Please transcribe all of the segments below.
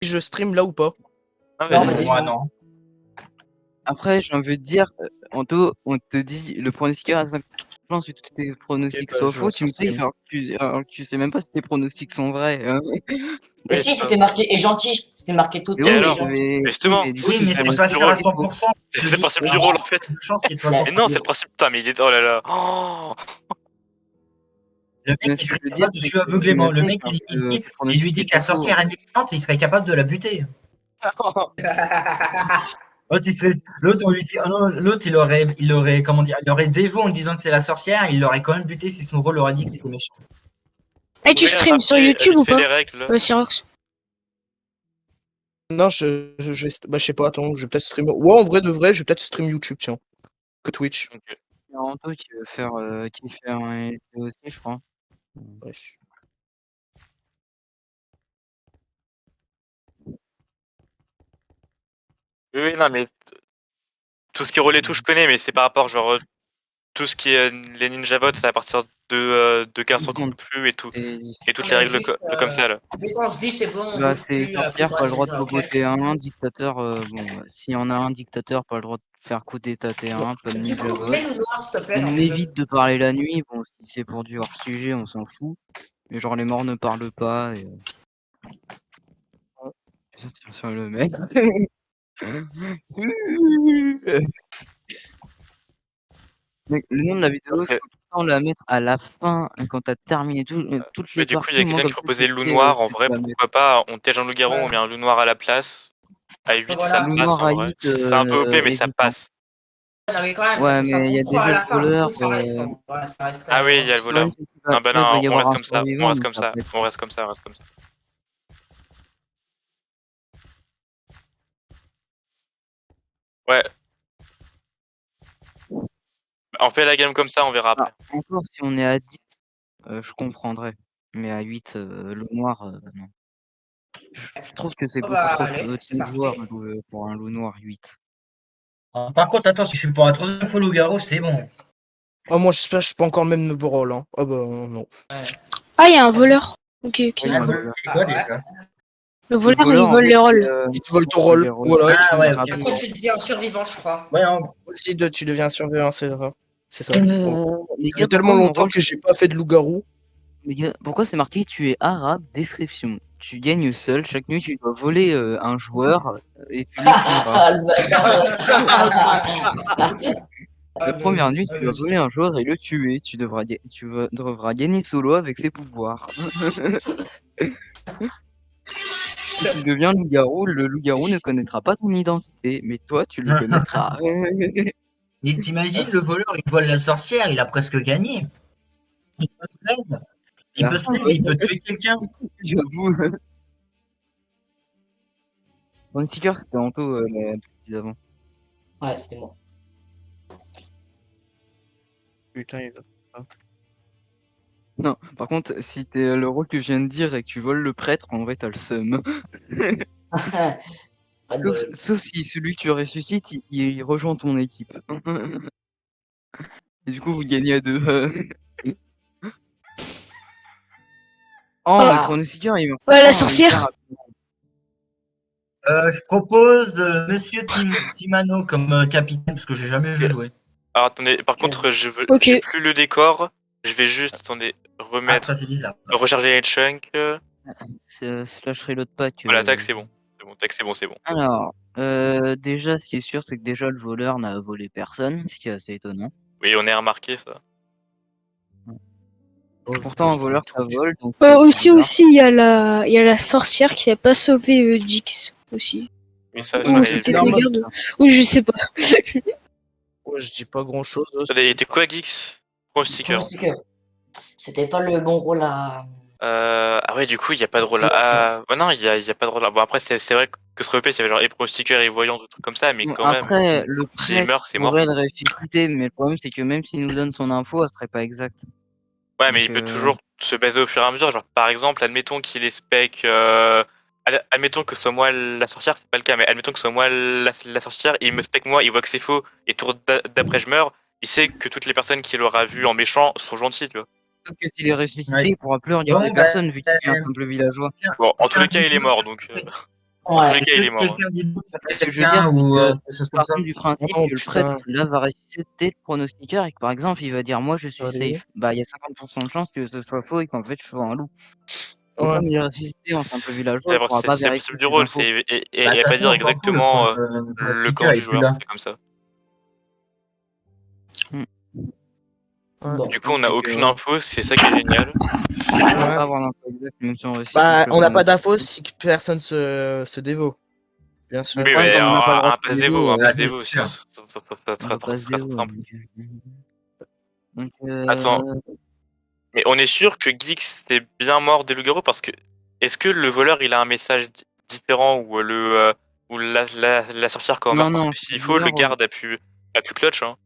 je stream là ou pas? Ah, Non, vas-y. vas-y. Moi, non. Après, j'ai envie de dire, Anto, on te dit le pronostic à 5% suite que tes pronostics Ok, bah, soient je faux, vois tu me ça sais, stream. alors que tu sais même pas si tes pronostics sont vrais. Hein. Mais si, c'était marqué et gentil. C'était marqué tout Mais le oui, temps et alors gentil. mais, Justement, mais du Oui, coup, mais tu c'est sais pas même sûr à du 100%. C'est le principe du rôle en fait. De chance qu'il soit Ouais. Mais non, c'est le principe. Putain, mais il est. Oh là là. Oh Le mais mec, ce il que serait je veux dire, capable de c'est suivre que tu me aveuglément. Le sais mec, que il tes lui pronostics dit que la étaient faux. sorcière est méchante, il serait capable de la buter. L'autre, on lui dit, oh non, l'autre, comment dire, il aurait dévot en disant que c'est la sorcière, il l'aurait quand même buté si son rôle aurait dit que c'était méchant. Et tu Vous pouvez streams sur rappeler YouTube vite ou fait pas les règles. Syrox. Non, bah, je sais pas, attends, je vais peut-être stream. Ouais, en vrai de vrai, je vais peut-être stream YouTube, tiens. Que Twitch. Ok. Il y a Anto qui veut faire un LP aussi, je crois. Ouais. Oui, non, mais tout ce qui est relais tout, je connais, mais c'est par rapport, genre, tout ce qui est les ninja bots, c'est à partir de 15 ans plus et tout. Et toutes les règles Juste, comme ça, là. dès qu'on se dit c'est bon, on Bah, bouge c'est plus, sorcière, pas le droit de déjà, ok. boboter un, dictateur, bon, s'il y en a un dictateur, pas le droit de faire coup d'état T1, pas de Du ninja coup, bot. mets le noir, s'il te plaît, dans On le jeu. évite de parler la nuit, bon, si c'est pour du hors-sujet, on s'en fout. Mais genre, les morts ne parlent pas, et... Ça tire sur le mec. Mec, le nom de la vidéo, Ok. faut tout le temps la mettre à la fin, quand t'as terminé toutes les Mais du coup, il y parties. a Moi, quelqu'un comme qui ça, proposait je le loup sais noir. ce En que tu vrai, vas mettre. pourquoi pas? On tège un loup-garou, Ouais. on met un loup noir à la place. À 8, Voilà. ça Loup passe noir en à vrai. 8, C'est un peu OP, mais ça évitant. passe. Non, mais quand même, Ouais, ça mais il y a compte pas à déjà la le fin. voleur. Ça reste, ouais, ça reste. Ah oui, il y a le Le problème, voleur. c'est qu'il Non, bah là, va non, y on avoir reste un comme ça. On survivant, reste donc comme ça ça. va être On reste comme ça. On reste comme ça. Ouais. On fait la game comme ça, on verra après. Ah, encore si on est à 10, je comprendrais. Mais à 8, le noir, non. Je trouve que c'est Oh, beaucoup bah, trop allez, peu c'est de joueurs parti. pour un loup noir 8. Par contre, attends, si je suis pour la troisième fois loup-garou, c'est bon. Oh, moi, j'espère que je suis pas encore le même nouveau rôle. Hein. Oh, bah, non. Ouais. Ah, il y a un voleur. Ok, ok. Oui, Ah, le voilà, voleur. c'est quoi Ah, ouais. déjà? Le Le voleur, voleur, il en vole fait, les rôles. Il te vole ton c'est rôle. les rôles. Voilà, et Ah, tu ouais, deviens ok. Après, tu deviens un survivant, je crois. Ouais, en gros. aussi tu deviens surveillant, c'est vrai. C'est ça. Les Ça gars, fait tellement pourquoi mon longtemps rôle, que j'ai pas fait de loup-garou. les gars, pourquoi c'est marqué tu es arabe, description? Tu gagnes seul, chaque nuit tu dois voler un joueur et tu le tueras. Ah, le bâtard. La première nuit, tu vas voler un joueur et le tuer. Tu devras gagner solo avec ses pouvoirs. Si tu deviens loup-garou, le loup-garou ne connaîtra pas ton identité, mais toi, tu le connaîtras. Et t'imagines, le voleur, il vole la sorcière, il a presque gagné. Il peut se plaindre. Il peut se plaindre, il peut tuer quelqu'un. J'avoue. Mon sticker, c'était Anto la partie d'avant. Ouais, c'était moi. Putain, il va. Non, par contre, si t'es le rôle que je viens de dire et que tu voles le prêtre, en vrai, t'as le seum. Pas de bol. Sauf si celui que tu ressuscites, il rejoint ton équipe. Et du coup, vous gagnez à 2. Oh, Ah. le pronostiqueur, il meurt. Ouais, la Oh, sorcière. hyper rapidement. Je propose Monsieur Timano comme capitaine, parce que j'ai jamais vu jouer. Alors attendez, par Vas-y. contre, Ok. j'ai plus le décor. Je vais juste, attendez, Ah, remettre, ça c'est bizarre. recharger les chunks. Slash reload pack. Voilà, tac, c'est bon. C'est bon, tac, c'est bon. Alors, déjà, ce qui est sûr, c'est que déjà, le voleur n'a volé personne, ce qui est assez étonnant. Oui, on est remarqué ça. Pourtant, un voleur, ça vole. Donc, Aussi, bizarre. il y a la sorcière qui a pas sauvé Jix aussi. Mais ça, Ou c'est c'était non, le moi- garde. Ou je sais pas. Ouais, je dis pas grand chose. Attendez, il était quoi, Geeks? Pro sticker. Pro sticker. C'était pas le bon rôle à. Ah ouais, du coup, il n'y a pas de rôle là. Ah, bah non, il y a pas de rôle là. Bon, après, c'est vrai que ce repère, il y avait genre et pro sticker et voyant, des trucs comme ça, mais Bon, quand même, après, le s'il prêtre meurt, c'est mort. pourrait le ressusciter, mais le problème, c'est que même s'il nous donne son info, elle serait pas exacte. Ouais, mais Donc, il peut toujours se baser au fur et à mesure. Genre, par exemple, admettons qu'il est spec. Admettons que ce soit moi la sorcière, c'est pas le cas, mais admettons que ce soit moi la sorcière, il me spec moi, il voit que c'est faux, et tour d'après je meurs, il sait que toutes les personnes qu'il aura vues en méchant sont gentilles, tu vois. sauf que s'il est ressuscité, Ouais. il pourra plus regarder Bon, personne vu qu'il est un simple villageois. Bon, en tous les cas, il est mort, donc. Dans tous Ouais. les cas, il est mort. Quelqu'un dit ça Ce que je veux quelqu'un dire, ou c'est que quelque chose comme ça. partons du principe Oh que le prêtre, putain. là, va ressusciter le pronostiqueur et que, par exemple, il va dire: «Moi, je suis Allez. safe». Bah, il y a 50 % de chances que ce soit faux et qu'en fait, je sois un loup. Et Ouais. comme il est ressuscité en simple villageois, il C'est pourra pas c'est le vérifier principe du ces rôle, infos. et Bah, de toute pas façon, dire on s'en fout, exactement le le camp pronostiqueur du est plus joueur, là. c'est comme ça. Ouais. Bon. Du coup, on n'a Donc, aucune voilà. info, c'est ça qui est génial. On va Ouais. pas avoir l'info exacte, même si on réussit Bah, le on n'a pas d'infos pronostic. si personne se dévaut. Bien sûr. Le Oui, problème, mais comme on n'a pas le droit un de pass se dévo, dévo, un Ah, pass c'est dévo, sinon sûr. ça on va pas se serait trop dévo, simple. donc Attends, mais on est sûr que Geeks est bien mort des loups-garous parce que est-ce que le voleur il a un message différent ou la sorcière quand on non, meurt? Parce non, que si s'il le faut, le voleur, garde a pu clutch, hein.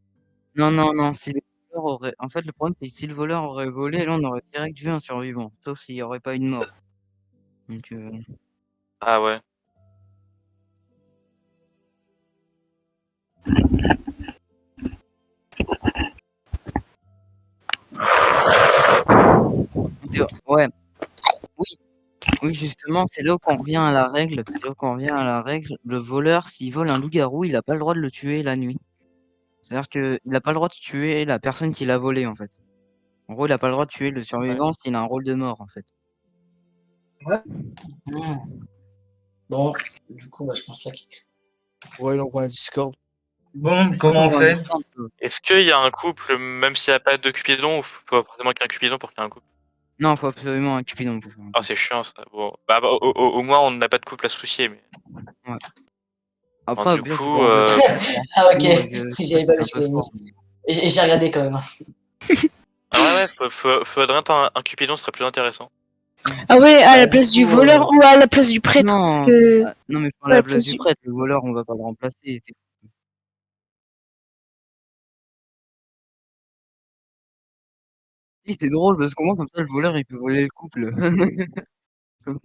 non, si le voleur aurait en fait, le problème, c'est que si le voleur aurait volé, là, on aurait direct vu un survivant, sauf s'il y aurait pas eu de mort. Donc Ah ouais. ouais, oui, oui, justement, c'est là qu'on revient à la règle, Le voleur, s'il vole un loup-garou, il a pas le droit de le tuer la nuit. C'est-à-dire qu'il a pas le droit de tuer la personne qui l'a volé, en fait. En gros, il a pas le droit de tuer le survivant s'il a un rôle de mort, en fait. Hmm. Bon, du coup, bah, je pense pas qu'il. Ouais, il envoie un Discord. Bon, comment on Dans fait? l'histoire, Est-ce qu'il y a un couple, même s'il n'y a pas de Cupidon, ou faut forcément qu'il y ait un Cupidon pour qu'il y ait un couple? non, faut absolument un Cupidon pour faire un Ah, couple. c'est chiant ça. Bon, au moins on n'a pas de couple à se soucier, mais. Ouais. Bon, Après, au du pire, tu coup, peux remplacer Ah, ok. ça, J'avais pas vu c'est un ce peu qu'il avait mis. fort, mais J'ai regardé quand même. ouais, faudrait un Cupidon, ce serait plus intéressant. Ah ouais, à la Du place du coup, voleur ou à la place du prêtre. Parce non, que non, mais pas à à la la place place du du. prêtre, le voleur, on va pas le remplacer. Si, c'est drôle parce qu'au moins, comme ça, le voleur, il peut voler le couple.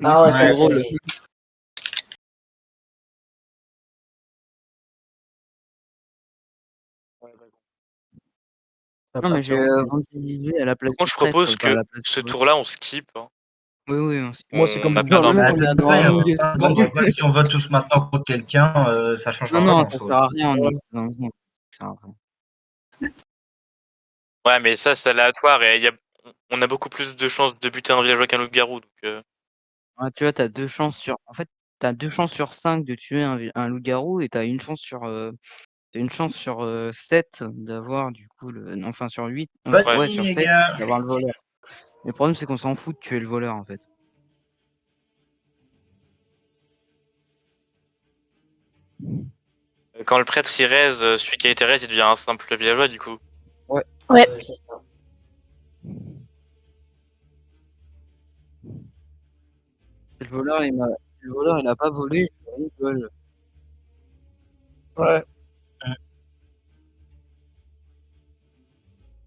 Ah ouais, C'est ça Ouais. drôle. c'est. Ça va Non, mais j'ai partir. ventilé à la place Par contre, du je prêtre, propose pas à que la place ce du voleur. tour-là, on skip, hein. Oui, oui, Moi, c'est comme On a vous plein voulez. Même d'infos. qu'on est De toute dans façon, Among Us. si on va tous maintenant contre quelqu'un, ça Non, changera pas non, ça sert grand-chose. à rien. Ouais. Non, ça sert à rien. Ouais, mais ça, c'est aléatoire et on a beaucoup plus de chances de buter un villageois qu'un loup-garou. Donc, Ouais, tu vois, t'as 2 chances sur en fait, t'as 2 chances sur 5 de tuer un loup-garou et t'as une chance sur, 7 d'avoir du coup le non, enfin sur 8, Bonne ouais. ouais, nuit, sur les 7 gars. d'avoir le voleur. Le problème, c'est qu'on s'en fout de tuer le voleur, en fait. Quand le prêtre il raise, celui qui a été raise, il devient un simple villageois du coup. Ouais. C'est ça. Le voleur, il a pas volé, je rigole. Ouais.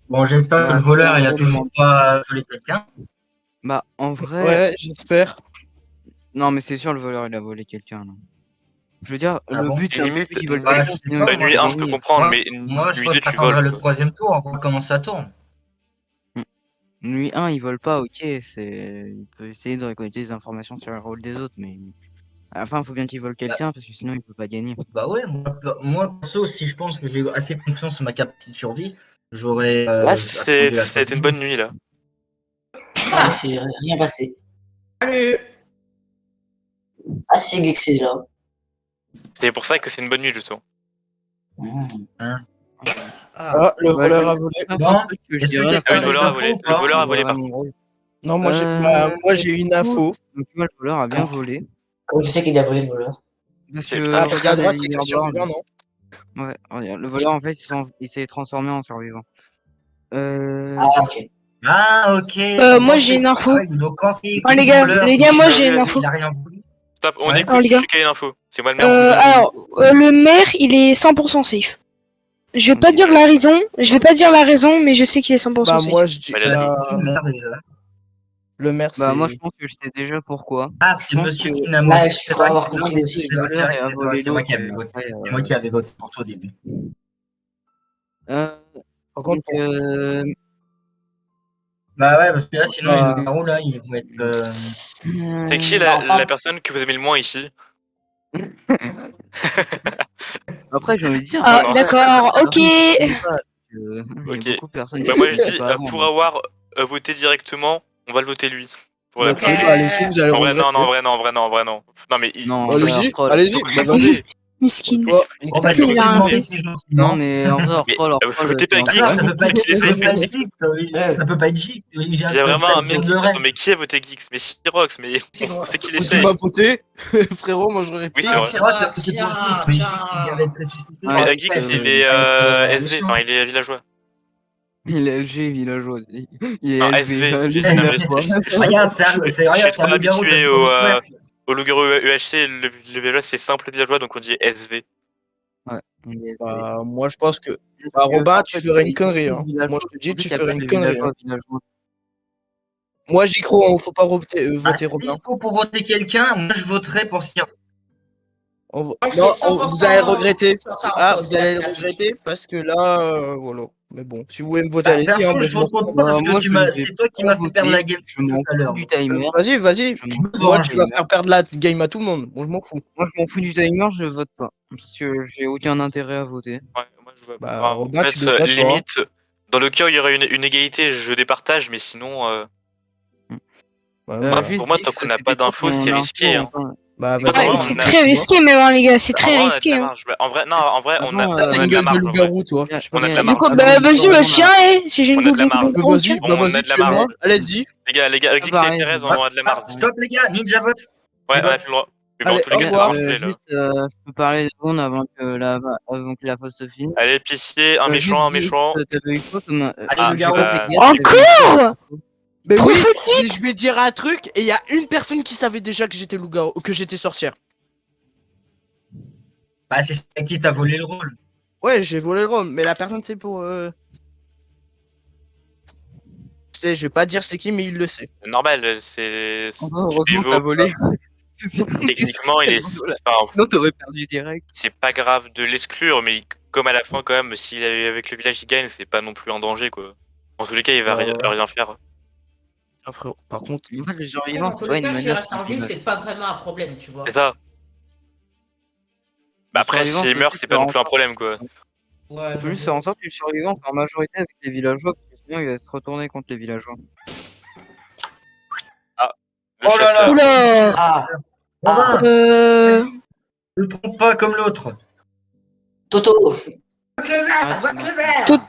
Bon, j'espère que Bah, le c'est voleur, un il a drôle de toujours moment. pas volé quelqu'un. Bah, en vrai, Ouais, j'espère. non, mais c'est sûr, le voleur, il a volé quelqu'un, là. Je veux dire, Ah le bon? but, c'est un peu Limite, qu'ils veulent Bah, je quelqu'un, sais sinon pas, ils moi. vont nuit 1, je peux gagner. comprendre, Moi, mais moi, je nuit pense 2, que tu voles, j'attendrai le quoi. troisième tour, voir comment ça tourne. Nuit 1, ils volent pas, OK, il peut essayer de récolter des informations sur le rôle des autres, mais à la fin, il faut bien qu'il vole Bah, quelqu'un parce que sinon il peut pas gagner. bah ouais, moi, perso, si je pense que j'ai assez confiance en ma capacité de survie, j'aurais Là, attendu la c'était une troisième bonne nuit. nuit, là. Il s'est rien passé. Salut. Ah, c'est Gex est là. C'est pour ça que c'est une bonne nuit, justement. Hein. Ah, le Bah, voleur le a volé. seul Bon, truc que je est-ce que dirais Ah oui, quelqu'un le a après, des voleur a infos volé. ou Le pas? voleur a je volé, volerai par mon contre. rôle. Non, moi j'ai une info. Donc tu vois, le voleur a bien volé. Comment tu sais qu'il a volé le voleur? Parce C'est que putain, Ah, parce qu'à regarde les droite, c'est que leaderboards. survivant, non? Ouais, regarde, le voleur en fait il s'est transformé en survivant. Ah, Du coup, ok. Ah, ok. Moi Donc, j'ai une ah info. ouais, donc quand c'est Ah, écrit voleur, les c'est gars, moi qu'il j'ai une info. a rien voulu. stop, on Ouais. écoute, Alors, les je gars. suis quelle info? C'est moi le maire, on Alors, le maire, il est 100% safe. Je vais pas Ok. dire la raison, mais je sais qu'il est 100% Bah, safe. moi, je dis. Bah, C'est Bah, qui le maire déjà? le maire, Bah moi je c'est. pense que je sais déjà pourquoi. Ah, Je c'est pense monsieur que qui n'a Là, mangé. je C'est crois vrai, avoir c'est compris toi. aussi. le C'est voleur vrai et que a c'est toi. volé C'est moi l'autre, qui avais mais voté. après, C'est moi qui avais voté pour toi au début. euh, Par donc contre, pour. Bah ouais, parce que là, sinon, les bah, loups-garous, là, ils vont être. C'est qui Bah, la enfin, personne que vous aimez le moins ici? Après, j'ai envie de dire. Ah, non. d'accord, ok. Il y a Ok. beaucoup de personnes Bah, moi, je qui dis, pas avant, pour donc. avoir voté directement, on va le voter lui. Pour la Ok, prochaine bah fois. allez-y, vous allez En vrai, non, regretter. en vrai, non. Non, mais Non, Bah, allez-y, troll. allez-y. Bah, vas-y. attendez. Miskin. Toi, On va D'accord. laisser demander ces Non, gentiment. mais en vrai, Mais troll, votez pas c'est un Geeks, Non, truc. ça peut pas c'est qu'il est ça peut safe, pas être Geeks. Geeks, ça peut pas être Geeks. Il y a vraiment un mec qui tirerait. vote. Mais qui a voté Geeks? Mais Sirox, mais on sait qu'il est tu m'as safe. voté, frérot, moi j'aurais Oui, pris. c'est vrai. C'est vrai que c'était pour Geeks, mais Geeks, il vient d'être ressuscité. Ouais, Mais par la les Geeks, faits, il il est va être SV, méchant. enfin, il est villageois. Il est LG villageois. Il est Non, LV. SV. Les Non, mais villageois. Regarde, c'est un je suis loup-garou, trop t'as habitué vu comment il twerk. au loup-garou UHC. Le villageois, c'est simple villageois, donc on dit SV. Ouais, on est SV. Bah, moi je pense que. Parce Bah, que, Robin, en tu fait, ferais il y une a connerie. plus Hein. de villageois. Moi je te dis, En fait, tu il y a ferais plus une de connerie. Hein. villageois. Moi j'y crois, hein, faut pas voter, Ah, voter s'il Robin. faut pour voter quelqu'un, moi je voterai pour Sir. Moi, je Non, fais 100% vous allez regretter. sur ça Ah, repose, vous allez le la regretter parce que là, voilà. Mais bon, si vous voulez me voter, Bah, allez-y. Hein, perso, moi, je je m'en vote fous. contre toi parce que Moi, je vais c'est toi qui pas m'as fait perdre la voter. game Je tout m'en à l'heure. fous du timer. Vas-y, vas-y. Je m'en Moi, fous tu du vas timer. faire perdre la game à tout le monde. Moi, je m'en fous. Moi, je m'en fous du timer, je vote pas. Parce que j'ai aucun intérêt à voter. Ouais, moi je vois. Bah, Enfin, Robin, en tu fait, devrais pas. limite, dans le cas où il y aurait une égalité, je départage, mais sinon, Ouais, Bah, voilà. Juste pour moi, Geeks, tant qu'on n'a c'était pas quoi d'infos, ton c'est info risqué. Hein. enfin, Bah, En vrai, vas-y. on C'est a- très risqué, même, hein, les gars, c'est En très vrai, on a de risqué. la Hein. marge. Bah, en vrai, non, en vrai, on a, Avant, on T'as a de une la gueule de marge. En vrai. loup-garou, toi. Yeah. Je sais pas On a de comment la dire. Du coup, marge. bah, Avant vas-y, l'histoire, le on a- chien, si j'ai On une a de la goule marge. Bah, pour le vas-y, chien. bah, On a vas-y, de la tuez-moi. marge. Allez-y. Les gars, Ah, Geeks et pareil, Thérèse, je on a de la marge. Stop les gars, Ninja vote. Ouais, on a vote. plus le droit. Mais bon, Allez, en tous les au cas, ça revoir. va marcher, là. Juste, je peux parler 2 secondes avant que la phase se finisse. Allez, picier, un Juste méchant, un Geeks, méchant. t'avais eu quoi comme. Allez, le j'ai pas garrot. fait gaffe, Encore t'avais eu quoi comme info Mais Trop oui, feu de mais suite. je vais te dire un truc, et il y a une personne qui savait déjà que j'étais loup-garou, que j'étais sorcière. Bah, c'est à qui t'as volé le rôle. Ouais, j'ai volé le rhum, mais la personne, c'est pour. Je vais pas dire c'est qui, mais il le sait. C'est normal, c'est. Heureusement que Evo, t'as volé. techniquement, il est. Enfin, Sinon, t'aurais perdu direct. c'est pas grave de l'exclure, mais comme à la fin, quand même, s'il est avec le village, il gagne, c'est pas non plus un danger, quoi. En tous les cas, il va rien faire. Après, par contre, En fait, les gens Dans vivants, tous c'est les pas une cas, s'il manière. reste en vie, c'est pas vraiment un problème, tu vois. C'est ça. Bah après, survivants, s'il c'est meurt, juste c'est pas non plus un faire en problème, quoi. Ouais, Il faut juste faire en sorte que le survivant soit en majorité avec les villageois, parce que sinon il va se retourner contre les villageois. Le Oh là là. chasseur. Oula. Ah, Robin, ne te trompe pas comme l'autre. Toto. Vote le vert, vote le vert. Tout-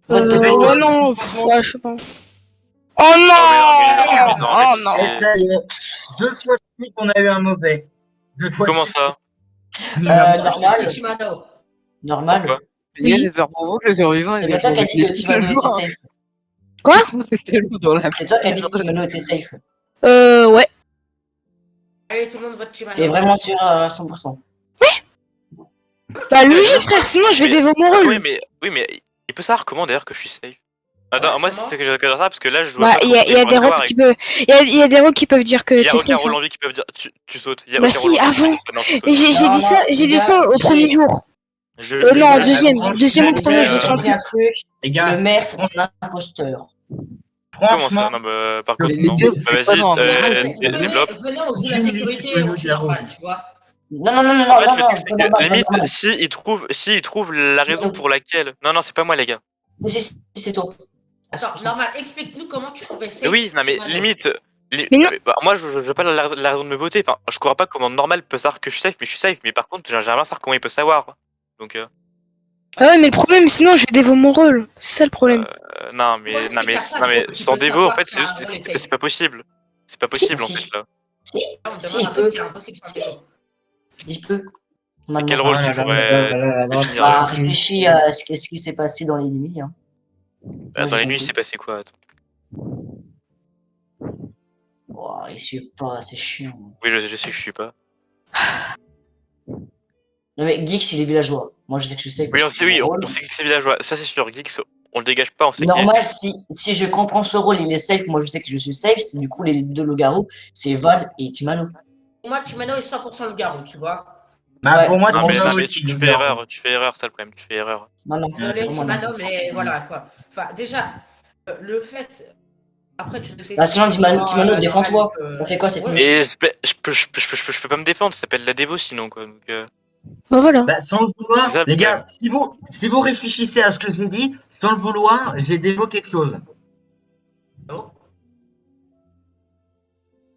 Vote de ouais, non, ouais, je sais pas. Oh Non, non. non, Oh mais non. Et ça y est, 2 fois de suite qu'on a eu un mauvais. 2 fois de Comment suite. ça? Normal. Timano. Normal. Pourquoi Oui. J'espère pour vous que le survivant C'est il pas va toi qui as jouer dit que les Timano était villageois. safe. C'était lourd dans la C'est toi qui as dit que Timano était safe. Ouais. Allez, tout le monde vote Timano. T'es vraiment sûr à 100%. Bah, lui, frère, sinon je vais dévorer mon Oui, rôle. mais il peut savoir comment d'ailleurs que je suis safe. Attends, Ouais, moi comment c'est que je ça parce que là je vois Bah, pas il y a comment des savoir rôles et- qui peuvent. Il y a des rôles qui peuvent dire que Il y a t'es aucun safe. rôle Hein. en vie qui peuvent dire tu sautes. Il y a Bah aucun si, rôle en vie qui avant. peut dire non, tu Et sautes. j'ai dit ça, les gars, au premier jour. Non, Je- au deuxième. franchement, Deuxième ou les premier, gars, je J'ai me souviens compris plus. un truc. Les gars, Le maire, c'est un imposteur. Comment ça? franchement, Non, bah, par Le contre, Les non. deux, Bah, c'est vas-y, pas dans un développe. Venez, on joue la Jimmy, sécurité le et on tue loup-garou. normal, tu vois. Non, En fait, non, le truc, c'est pas normal, que pas limite, normal. s'il trouve la raison pour laquelle. Non, c'est pas moi, les gars. C'est toi. Attends, normal, explique-nous comment tu pouvais safe Oui, non, mais Timano. limite. Mais non. Bah, moi, je veux pas la raison de me voter. Enfin, je crois pas comment normal peut savoir que je suis safe, mais je suis safe. Mais par contre, j'aimerais bien savoir comment il peut savoir. Donc, Ah ouais, mais le problème, sinon je vais dévorer mon rôle. C'est ça le problème. non, Le problème, mais c'est qu'il y a pas de rôle qui sans peut dévo, en savoir fait, si c'est un juste, rôle est c'est safe. c'est pas possible. C'est pas possible, en Si. fait, là. Si, On me si, demande il un truc peut. qui est impossible sans dévo. Il peut. C'est Maintenant. quel rôle Ah qui là là pourrait là là là là. définir Bah, réfléchis à ce qui s'est passé dans les nuits. Hein. Dans Moi, les j'ai nuits, il compris. s'est passé quoi? Attends. Ouah, il suit pas, c'est chiant. Oui, je sais que je suis pas. Non mais Geeks, il est villageois. Moi, je sais que je sais. Oui, parce que c'est mon rôle. on sait que c'est villageois. Ça, c'est sûr. Geeks, on le dégage pas, on sait qu'il est Normal, safe. si je comprends ce rôle, il est safe. Moi, je sais que je suis safe. C'est du coup les deux loups-garous, c'est Val et Timano. Moi, Timano est 100% le garou, tu vois. Bah, Ouais. pour moi, Non, mais, Timano non, mais aussi, tu le fais gars. erreur, c'est le problème. Tu fais erreur. Non, non. Désolé, pour moi, non. Timano, mais voilà, quoi. Enfin, déjà, le fait Après, tu sais. Bah, sinon, Timano, défends-toi. T'as fait quoi cette Ouais. nuit? Et je peux pas me défendre, ça s'appelle la dévo sinon quoi. Donc, Bah voilà. Bah, sans le C'est vouloir, ça, le les gars, si vous réfléchissez à ce que j'ai dit, sans le vouloir, j'ai dévo quelque chose. Oh.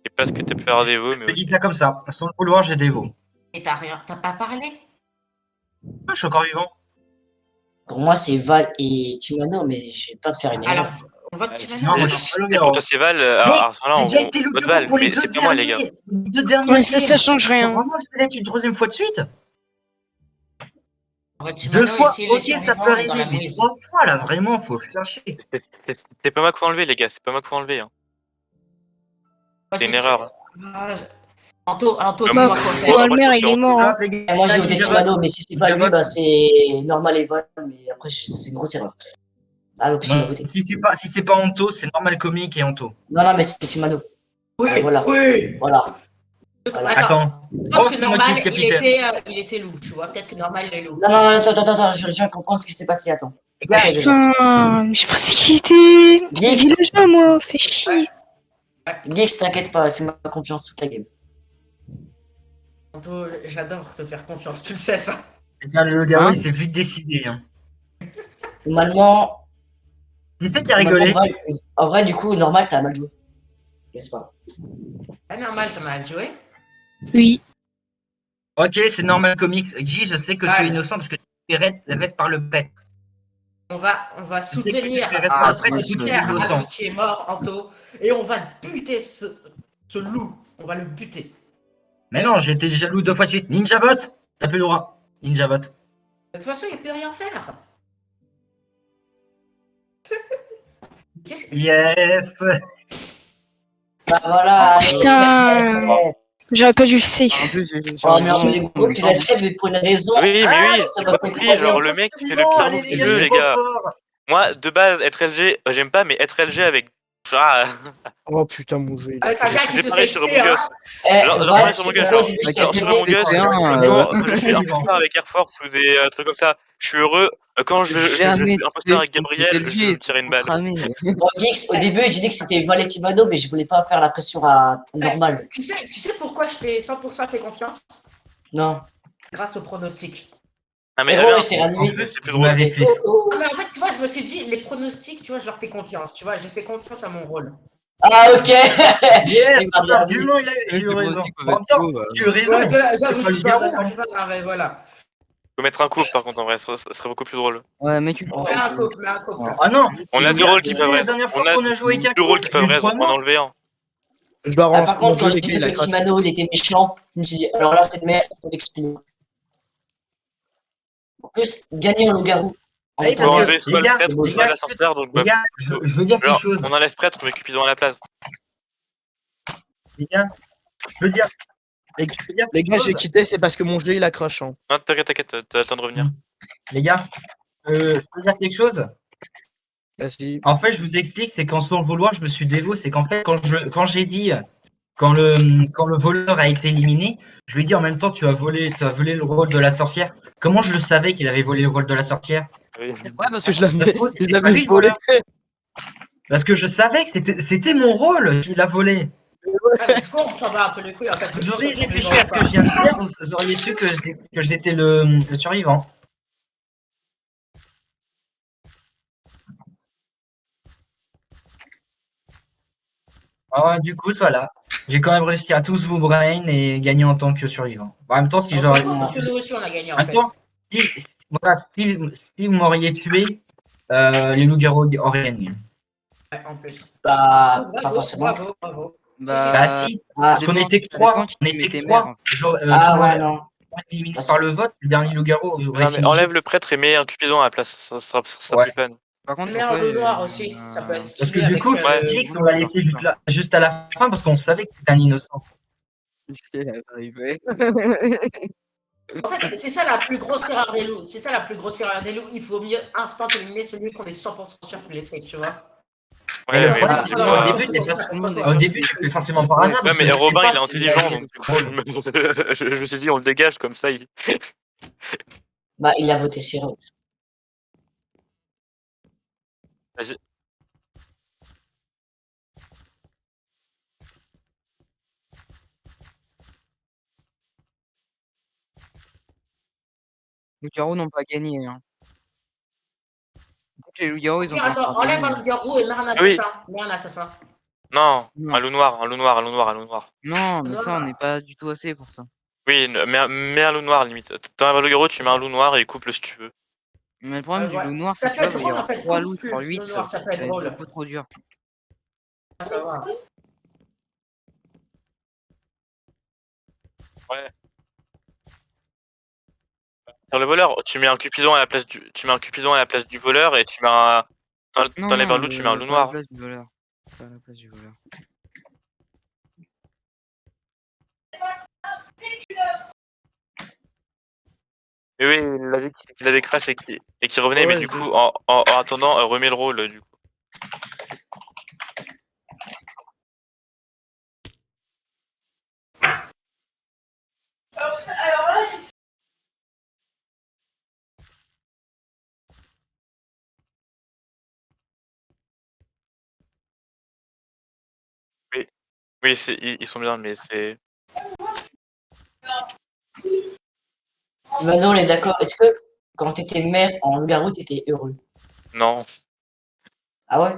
je sais pas ce que t'as pu faire des dévo, mais Je ok. dis ça comme ça. Sans le vouloir, j'ai dévo. Et t'as pas parlé? Je suis encore vivant. Pour moi, c'est Val et Timano, mais je vais pas te faire une Alors, erreur. on vote Ouais, Timano. Non, moi, si je suis si pas le pour gars. toi c'est Val, Mais à ce moment-là, j'ai déjà on été le vote bureau Val, pour les mais deux c'est pas moi les gars. derniers, les deux derniers Ouais, ça kills. change rien. Vraiment, je vais l'être une troisième fois de suite. On vote Deux Timano, fois, essayer les ok, ça survivants peut dans arriver, la mais mouise. 3 fois, là, vraiment, faut chercher. C'est pas moi qu'il faut enlever les gars, c'est pas moi qu'il faut enlever. Hein. C'est une erreur. Ah, Anto, Bah, dis-moi Bah, quoi pff, faire. moi, Walmer, je il pense est mort. Hein. Les gars, Et moi, j'ai voté Ninja Timano, Bot, mais si c'est pas lui, bah, c'est normal et Val, mais après, ça, c'est une grosse erreur. Ah, en plus, il m'a non, voté. si c'est pas Anto, c'est normal comique et Anto. Non, non, mais c'est Timano. Oui, Voilà. oui. Voilà. Voilà. Attends. Je pense Oh, que c'est moi qui suis normal, le capitaine. il était loup, tu vois. Peut-être que normal, il est loup. Non, non, attends, je viens de comprendre ce qui s'est passé, attends. Les gars, Ouais, Putain, mais je pensais qu'il était Geeks. villageois, moi. Fais chier. Geeks, t'inquiète pas, fais-moi confiance toute la game. Anto, j'adore te faire confiance, tu le sais, ça. le gars, Hein il s'est vite décidé. Hein. Normalement, Qui c'est qui a rigolé? en vrai, du coup, normal, t'as mal joué. N'est-ce pas? Ah, normal, t'as mal joué. Oui. Ok, c'est normal comics. J, je sais que tu es Vale. innocent parce que tu restes par le prêtre. On va Je sais que soutenir tu restes par le notre prêtre, du coup, tu es cher innocent. ami qui est mort, Anto, et on va buter ce loup. On va le buter. Mais non, j'ai été jaloux 2 fois de suite. Ninja Bot, t'as plus le droit. Ninja Bot. De toute façon, il peut rien faire. Qu'est-ce que... Yes. Bah voilà, allez. Putain. J'aurais pas dû le safe. En plus, j'ai Oh merde, mais gros, tu l'as safe, mais pour une raison. Oui, mais oui, ça c'est va pas pas être possible. trop Genre, bien. le mec qui fait le pire move du jeu, les gars. Moi, de base, être LG, j'aime pas, mais être LG avec. Ah, Oh putain, mon jeu. Avec un gars qui j'ai te pareil sait sur tuer, Among hein. Us. Eh, Genre, Val, pareil sur tu Among sais Us. quoi, au Genre, début, je t'ai sur baisé. Among Us, Hein, quand je suis imposteur avec Air Force ou des trucs comme ça, je suis heureux. Quand je jamais suis imposteur avec safe contre Gabriel, je vais LG, me tirer une c'est balle. cramé. Bon, Geeks, au début, j'ai dit que c'était Val et Timano, mais je voulais pas faire la pression à normal. Tu sais pourquoi je t'ai 100% fait confiance? Non. Grâce au pronostic. Ah, mais Mais gros, alors, je t'ai En ranimé. plus, c'est plus vous drôle. m'avez fait. Oh. Ah, mais en fait, tu vois, je me suis dit, les pronostics, tu vois, je leur fais confiance. Tu vois, j'ai fait confiance à mon rôle. Ah, ok. Yes, Il m'a bien dit. argument, j'ai eu C'est raison. possible, En même temps, j'ai eu raison. Ouais, j'avoue, C'est pas je le suis pas garou, d'accord, hein. je suis pas d'accord, voilà. Faut mettre un couple, par contre, en vrai, ça serait beaucoup plus drôle. Ouais, mais tu peux. Mets un couple, mets un couple. Ah non, On a les deux gars, rôles qui tu peuvent sais, la raison. dernière fois On a qu'on a joué avec un deux rôles couple, qui il y a peuvent eu 3 raison, on en morts. enlever un. Je dois Ah, rendre par contre, quand mon j'ai jeu, vu il a que craqué. Timano, il était méchant, je me suis dit, alors là, c'est de merde, faut l'exclure. En plus, gagner en loup-garou. En Allez, On étant va parce que, enlever nul. soit les le gars, prêtre, les soit gars, la sorcière, donc Les bah, gars, je veux dire quelque genre, chose. on enlève prêtre, on met Cupidon à la place. Les gars, je veux dire. Les, je veux dire les quelque gars, j'ai chose. quitté, c'est parce que mon jeu, il a crash. Hein. Non, t'inquiète, t'as le temps de revenir. Les gars, je peux dire quelque chose. Vas-y. En fait, je vous explique, c'est qu'en sans le vouloir, je me suis dévoué. C'est qu'en fait, quand j'ai dit, quand le voleur a été éliminé, je lui ai dit en même temps, tu as volé le rôle de la sorcière. Comment je le savais qu'il avait volé le rôle de la sorcière? Oui. Ouais, parce que je Ça se l'avais, trouve, je c'était pas l'avais lui le volé. voleur. Parce que je savais que c'était mon rôle qui l'a volé. Ah, mais du coup, on s'en bat un peu les couilles, en fait. Vous auriez réfléchi à ce que je viens de dire, vous auriez su que j'étais le survivant. Ah, du coup, voilà. J'ai quand même réussi à tous vous brain et gagner en tant que survivant. Bon, en même temps, si On j'aurais. s'en fout parce que nous aussi, on a gagné, En en même fait. temps, voilà, si vous m'auriez tué, les loups-garous auraient gagné. Ouais, en plus. Bah, Bravo, pas forcément. Bravo. Bah si, Ah, parce qu'on était que ça dépend 3. qui On tuait était que tes mères. 3. ah ouais, non. Éliminé par le vote, le dernier loup-garou aurait Non, mais fini. enlève le prêtre et mets un Cupidon à la place, ça sera Ouais. plus fun. Par contre, Mais en pourquoi bleu noir aussi, ça peut être Parce que stylé du avec coup, Ouais. Jix, on l'a laissé juste à la fin parce qu'on savait que c'était un innocent. En fait, c'est ça la plus grosse erreur des loups. C'est ça la plus grosse erreur des loups. Il faut mieux instant éliminer celui qu'on est 100% sûr qu'il est safe, tu vois. Mais le Ouais, problème, mais c'est c'est qu'au pas- début, Tout au début, tu fais forcément par hasard. Ouais, parce mais que tu sais Robin, pas il est qu'il intelligent, a- donc du coup, je me suis dit, on le dégage comme ça. Bah, il a voté Cyril. Vas-y. loups-garous n'ont pas gagné. Hein. Donc, les loups-garous, ils ont pas Attends, encore enlève gagné. un loup-garou et mets un Oui. assassin. Mets un assassin. Non, Non. un loup noir, un loup noir, un loup noir, un loup noir. Non, mais Non, ça, on non. n'est pas du tout assez pour ça. Oui, mets un loup noir limite. Dans un loup-garou, tu mets un loup noir et couple si tu veux. Mais le problème du Ouais. loup noir, Ça c'est peut que être tu vois, il y drôle, aura en fait. 3 Coupe loups plus sur le 8. noir, ça peut Ça être va être drôle. beaucoup trop dur. Ah, ça va. Ouais. Sur le voleur, tu mets un cupidon à la place du voleur et tu mets un. T'enlèves un loup, tu mets un loup pas à la noir. place du voleur. Pas à la place du voleur. Et oui, il a dit qu'il avait crash et qu'il revenait, mais Ouais, du coup, en attendant, remets le rôle du coup. Oui, ils sont bien, mais c'est. Manon, on est d'accord. Est-ce que quand t'étais mère en loup-garou, t'étais heureux? Non. Ah ouais?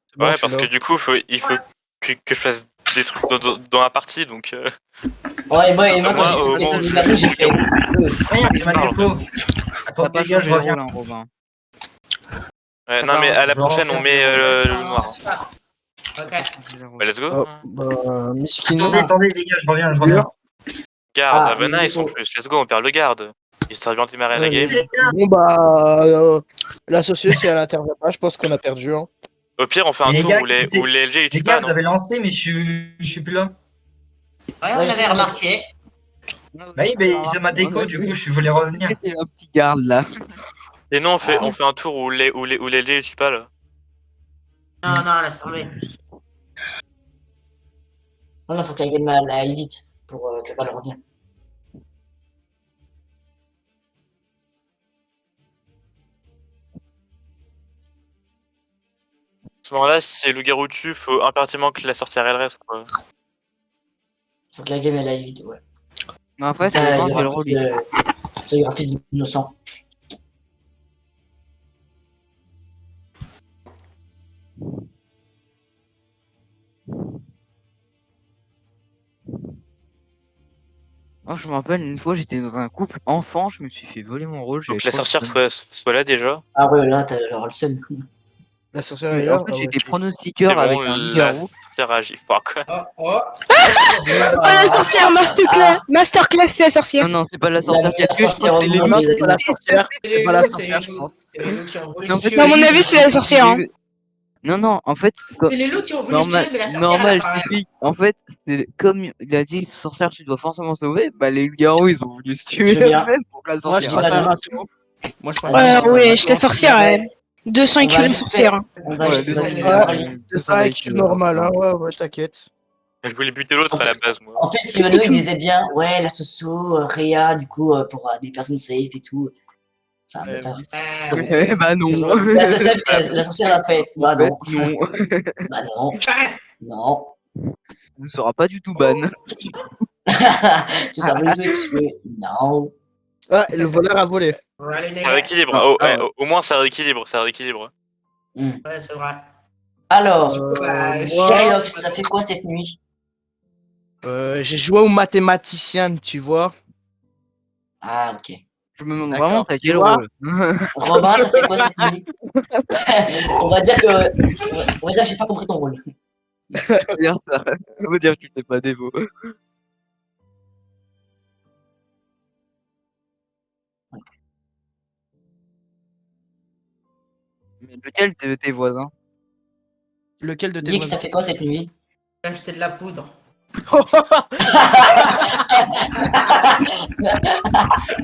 c'est bon, Ouais, je suis parce là. que du coup, il faut que je fasse des trucs dans la partie, donc. Ouais, et moi quand Moi, j'ai au vu que moment t'étais où je loup-garou, j'ai joue fait. Rien, c'est ma parle. déco. T'as Attends, pas les gars, je changé le reviens. rôle, hein, Robin. Ouais, Ça non, mais part, à la je vais prochaine, on refaire met le loup noir. Ok. T'as pas changé le rôle. Bah, let's go. Oh, hein. bah, Miskino. Attendez, les gars, je reviens. Garde, Ah, bah nice en Nico. plus, let's go, on perd le garde. Il s'est bien démarré la Ouais, game. mais- Bon, bah, l'associé, si elle intervient pas, je pense qu'on a perdu. Hein. Au pire, on fait un Mais les tour gars, où les LG ils Les tuent gars, pas, vous non? avez lancé, mais je suis plus là. Ouais, on Ouais, je avait sais, remarqué. Bah oui, mais c'est ma déco, du coup, je voulais revenir. C'était un petit garde là. Et non, Ah. on fait un tour où les LG ils tuent pas là. Non, non, laisse tomber. Non, faut que la game aille vite pour que Val revienne. À ce moment-là, si les loups-garous tuent, faut impérativement que la sorcière elle reste quoi. Faut que la game elle aille vite, ouais. Mais en fait, Ça, il y j'ai le aura rôle. plus de... Ça, il y aura plus d'innocents. Oh, je me rappelle, une fois, j'étais dans un couple enfant, je me suis fait voler mon rôle. Faut J'avais que la trop le sorcière seum. soit là déjà. Ah ouais, là, t'auras le seum. La sorcière Mais est en là. fait, Ah ouais, j'étais je- C'est pronostiqueur avec bon, un la loup-garou. sorcière agit. Enfin, quoi. Oh, oh. Oh, la sorcière, masterclass, masterclass, la sorcière. Non, c'est pas la La sorcière qui a meilleure tué, je sorcière crois au que c'est les monde, loups. les C'est pas la sorcière. C'est pas la C'est sorcière, les je loups. pense. C'est les loups qui ont voulu Non, en se fait, tuer. À mon avis, c'est la sorcière. Hein. Non, en fait, C'est les loups qui ont voulu se tuer, mais la sorcière, elle normal, je apparaît. t'explique. En fait, comme il a dit, sorcière, tu dois forcément sauver, bah les loups-garous, ils ont voulu se tuer Je viens. eux-mêmes pour que la Moi, je sorcière Vas-y, préfère vas-y. un tour. Moi, je Vas-y, préfère je un Ouais, viens. je la sorcière. Ouais. 200 On IQ va la juste sorcière. Hein. On va juste Ouais, récupérer ouais, Harley. C'est ça, avec normal, hein. Ouais, t'inquiète. Elle voulait buter l'autre à la base, moi. En plus, Simono, il disait bien, ouais, la Soso, Réa, du coup, pour des personnes safe et tout. C'est un bâtard. Eh bah non. La sorcière, la sorcière l'a fait. Bah En fait, non. non. Bah non. Non. Tu ne seras pas du tout ban. Tu sais, voulu jouer tuer. Non. Ah, le voleur a volé. Allez, les Ça gars. rééquilibre. Ah, Oh, ah ouais, au moins, ça rééquilibre. Ça rééquilibre. Hmm. Ouais, c'est vrai. Alors, Bah, Skylox, t'as fait quoi cette nuit? J'ai joué au mathématicien, tu vois. Ah, ok. Je me demande D'accord. vraiment t'as Tu quel vois rôle. Robin, t'as fait quoi cette nuit? On va dire que j'ai pas compris ton rôle. Regarde ça. Ça veut dire que tu t'es pas dévot. Mais lequel de tes voisins? Lequel de tes Dix, t'as voisins fait quoi cette nuit? J'ai acheté de la poudre.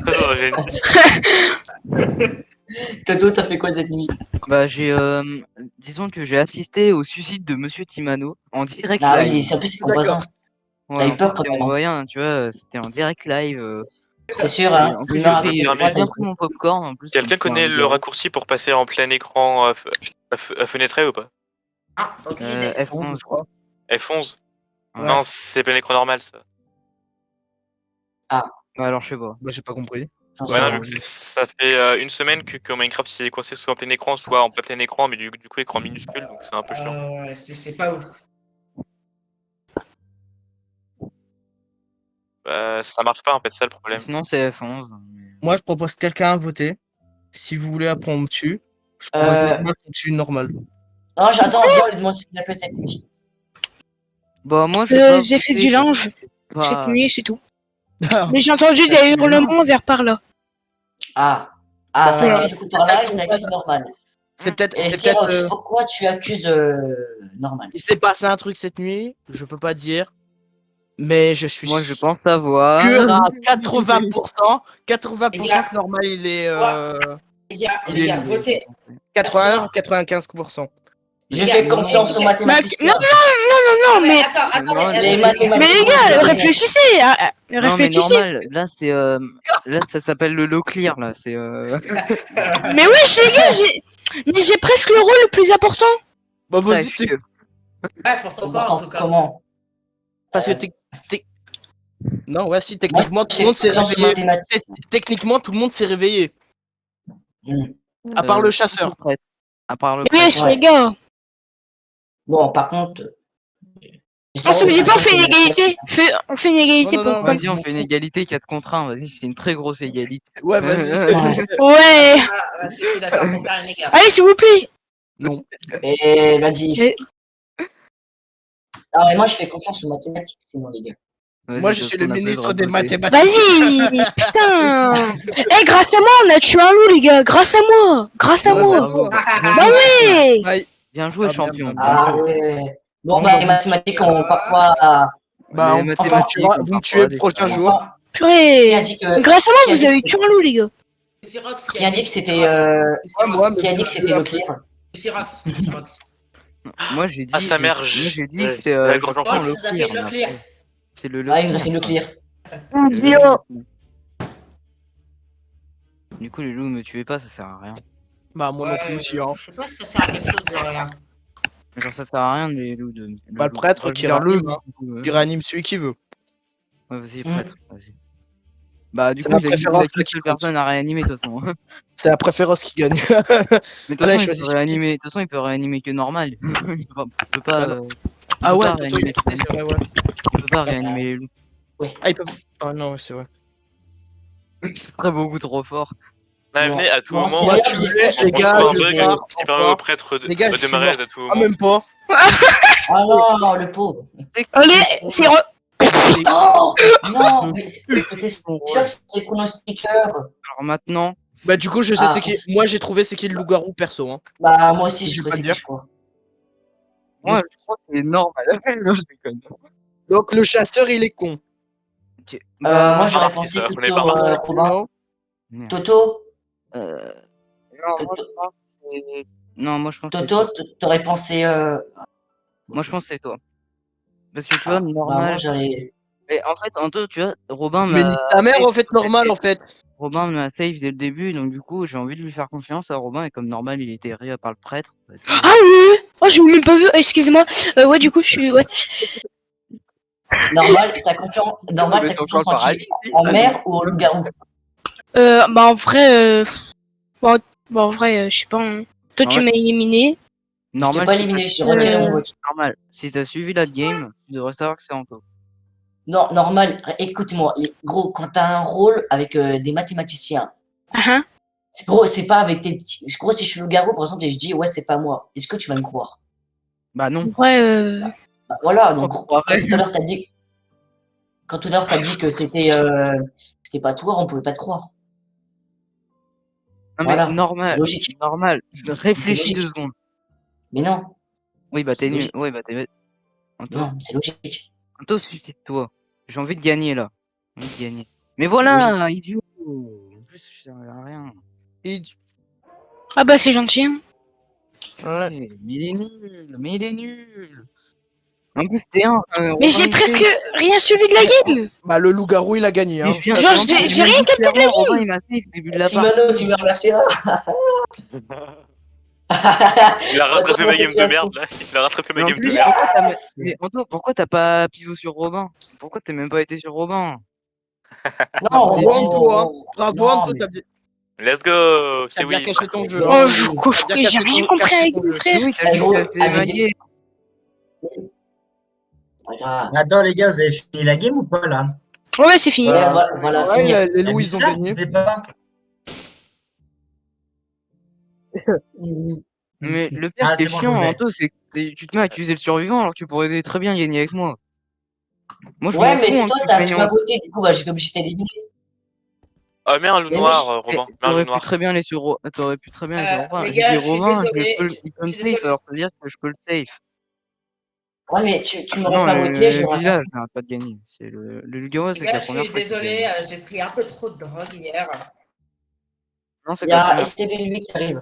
Non, j'ai- Toto, t'as fait quoi cette nuit? Bah disons que j'ai assisté au suicide de Monsieur Timano en direct Ah live. oui, c'est en plus c'est ton D'accord. voisin. Ouais, T'as eu en peur fait, quand c'était même, mon hein. voisin, tu vois, c'était en direct live. C'est sûr, Et hein. en plus, Il j'ai m'a pris, raconté j'ai pourquoi bien t'as pris mon popcorn. En plus, Quelqu'un comme c'est un connaît le loup-garou. raccourci pour passer en plein écran à fenêtré ou pas? Ah, ok. F11, je crois. F11? Ouais. Non, c'est plein écran normal ça. Bah alors, je sais pas. Bah, j'ai pas compris. J'en Ouais, sais non, rien. vu que ça fait une semaine que Minecraft c'est coincé soit en plein écran, soit en pas plein écran, mais du coup écran minuscule, donc c'est un peu chiant. Ouais, c'est pas ouf. Ça marche pas en fait, ça le problème. Sinon, c'est F11. Moi, je propose quelqu'un à voter. Si vous voulez, après on me tue. Je propose normal, on tue normal. Non, j'attends bien lui demander s'il a fait cette nuit. Bah, moi, je vais pas J'ai fait voter du parce linge que c'est pas- cette nuit, c'est tout. Mais j'ai entendu des hurlements vers par là. Ah, Bah, ça accuse du coup par là et ça accuse normal. C'est peut-être. Et C'est peut-être. Sirox, pourquoi tu accuses normal? Il s'est passé un truc cette nuit, je peux pas dire. Mais je suis Moi, je pense savoir. sûr à 80%. 80% Les gars. que normal, il est. Les gars, Il les est gars, nul. votez. 80, 95%. Je fais confiance aux mathématiciens. Non, mais Attends, Non, attendez. les mais mathématiques. les gars, réfléchissez, Non, mais réfléchissez. normal, là, c'est. Là, ça s'appelle le low clear, là. C'est. Mais wesh les gars, mais j'ai presque le rôle le plus important. Bah, vas-y, c'est. Ouais, pour ton corps, en tout cas. Comment? Parce que non, ouais, si, techniquement, tout le J'ai monde s'est confiance aux réveillé. mathématiques. Techniquement, tout le monde s'est réveillé. Hmm. À part le chasseur. À part le Mais wesh Ouais. les gars, Bon, par contre. on se dit pas on fait une égalité. On fait une égalité Non, pour non, comme. Vas-y, on fait une égalité 4 contre 1. Vas-y, c'est une très grosse égalité. Ouais, vas-y. Ouais. Ouais. Ah, si, je suis d'accord pour faire un écart. Allez s'il vous plaît. Non. Et vas-y. Mais- Ah, mais moi, je fais confiance aux mathématiques, c'est mon les gars. Vas-y, Moi, je de suis toute le façon, on a pas ministre droit de des voter. mathématiques. Vas-y, putain. Eh, grâce à moi, on a tué un loup les gars. Grâce à moi. Grâce à Grâce moi. à Bravo. toi. Bah ouais. Aïe. Bien joué, Ah, champion. merde, bien Ah joué. ouais. Bon, Bon, bah, bah, les mathématiques ont parfois. Bah, Les vous me mathématiques tuerez- ont vous me parfois tuez le des prochain talents. jour. Qui a Purée. dit que. Grâce à moi, qui a vous dit avez que tué un loup les gars. Sirox Qui a dit que c'était. Ouais, moi, mais Qui a dit que vous- c'était le clear? Sirox. Moi, j'ai dit. Ah sa mère, moi, j'ai dit, j'ai c'est. la Je gorge en prends feu. le Fox nous a clear. fait le mais clear. après, c'est le Ah, il nous a fait le clear. Du coup, les loups me tuez pas, ça sert à rien. Bah, moi non plus Ouais, aussi, hein. je sais pas si ça sert à quelque chose de rien. Genre, ça sert à rien, les loups de. Bah, le prêtre qui réanime, hein. Il réanime celui qui veut. Ouais, vas-y, Mm. prêtre, vas-y. Bah, du C'est coup, ma il a dit préférence, qu'une là, qui seule compte. personne à réanimer, de toute façon. C'est la préférence qui gagne. Mais de toute Allez, façon, il choisis peut celui qui- réanimer. De toute façon, il peut réanimer que normal. Il peut pas. Bah, Il Ah peut ouais, pas Toto, il réanimer est quitté, c'est vrai, ouais. Il peut pas réanimer les loups. Ah, il peut. Ah non, ouais, c'est vrai. Ce serait beaucoup trop fort. Non, Bon. venez à tout Bon, moment. c'est Moi, vrai, tu je me sais laisses, pas, les On gars, trouve un je bug pars. qui Au permet au revoir. prêtre Les gars, je de suis démarrer mort. à tout Ah, moment. même pas. Ah non, le pauvre. Allez, c'est Oh non, mais c'était sûr Son que rôle. c'était le pronostiqueur. Alors maintenant, Bah, du coup, je sais Ah, c'est qui. Moi, j'ai trouvé c'est qui le loup-garou perso, hein. Bah, moi aussi, Je je vais trouvais pas c'est dire. qui, je crois. moi, je crois que c'est normal. Non, je déconne. Donc, le chasseur, il est con. Ok. Bah, Moi, j'aurais remarqué pensé ça, on plutôt avait pas remarqué. Robin. Non. merde. Toto, Non, moi, je pense que c'est. Non, moi, je pense que c'est Toto, toi. t'aurais pensé. Moi, je pense que c'est toi. Parce que tu vois, Bah, normal. moi, j'allais. Et en fait, Anto, tu vois, Robin Mais m'a. nique ta mère, en fait, normal, en fait. Robin m'a save dès le début, donc du coup, j'ai envie de lui faire confiance à Robin, et comme normal, il était ré par le prêtre. Bah, tu vois. Ah oui. Oh, j'ai même pas vu. Excusez-moi. Ouais, du coup, je suis. Ouais. Normal, t'as confiance. Normal, Mais t'as t'es confiance encore en qui? En mer ou au loup-garou? Bah en vrai. Bon, en vrai, je sais pas. Hein. Toi, tu Ouais. m'as éliminé. Je t'ai Normal, pas si éliminé, t'as- j'ai retiré mon vote. normal. Si t'as suivi la game, tu devrais savoir que c'est Anto. Non, normal, écoute-moi. Gros, quand t'as un rôle avec des mathématiciens, Ah, gros, c'est pas avec tes petits. Gros, si je suis loup-garou, par exemple, et je dis, ouais, c'est pas moi, est-ce que tu vas me croire? Bah en non. vrai. Bah, voilà, donc, Oh, quand tout à l'heure, t'as dit. Quand tout à l'heure, t'as dit que c'était pas toi, on pouvait pas te croire. Non mais Voilà, normal, c'est logique. normal. Réfléchis logique. 2 secondes. Mais non, Oui, bah C'est t'es nul. logique. Oui, bah t'es. Anto, non, c'est logique. Anto, suffit-toi. J'ai envie de gagner là. J'ai envie de gagner. Mais voilà, idiot. En plus, je sers à rien. Ah bah c'est gentil. Hein. Ouais. Mais il est nul. Mais il est nul. En plus, t'es un. Mais j'ai presque rien suivi de la game. Bah, le loup-garou, il a gagné, hein. Genre, j'ai rien capté de la game. Robin, il m'a fait le début de la part. Timano, tu me remercieras. Il a rattrapé Retourne ma en game de situation. merde là. Il a rattrapé Mais ma en game de plus, merde. mais Anto, pourquoi t'as pas pivot sur Robin? Pourquoi t'as même pas été sur Robin? Non, Bravo Anto, hein. Bravo Non, Anto, mais- t'as bien, Let's go. C'est bien oui. caché ton jeu. Oh, hein. Oh, je T'as couche, bien j'ai cassé rien ton- compris cassé avec ton mon jeu. frère. Oui, t'as Eh, dit gros, que c'est avec émaillé. Voilà. Attends, les gars, vous avez fini la game ou pas là? Ouais, c'est fini. Ouais, voilà, Ouais, finir. les loups, ils ont Bizarre, gagné. c'était pas. Mais le pire Ah, qui est c'est bon, je chiant, vous ai. Anto, c'est que tu te mets à accuser le survivant alors que tu pourrais très bien gagner avec moi. Moi, je Ouais, m'en mais fous, si hein, toi, que tu tu gagnes m'as en- voté, du coup, bah, j'étais obligé de t'éliminer. Mets un loup Mais noir, oui, Robin. Mets un T'aurais loup pu noir. très bien laisser T'aurais pu très bien laisser Robin. les J'ai gars, dit je suis Robin, désolé, il peut me je suis safe, désolé. alors ça veut dire que je peux le safe. Ouais, mais tu m'aurais Non, pas voté, le j'aurais rien. village n'arrête pas de gagner. C'est le Lugaro, Les c'est que gars, la je première suis fois qu'il désolé, gagne. j'ai pris un peu trop de drogue hier. Non, c'est Il que y la a première STV lui qui arrive.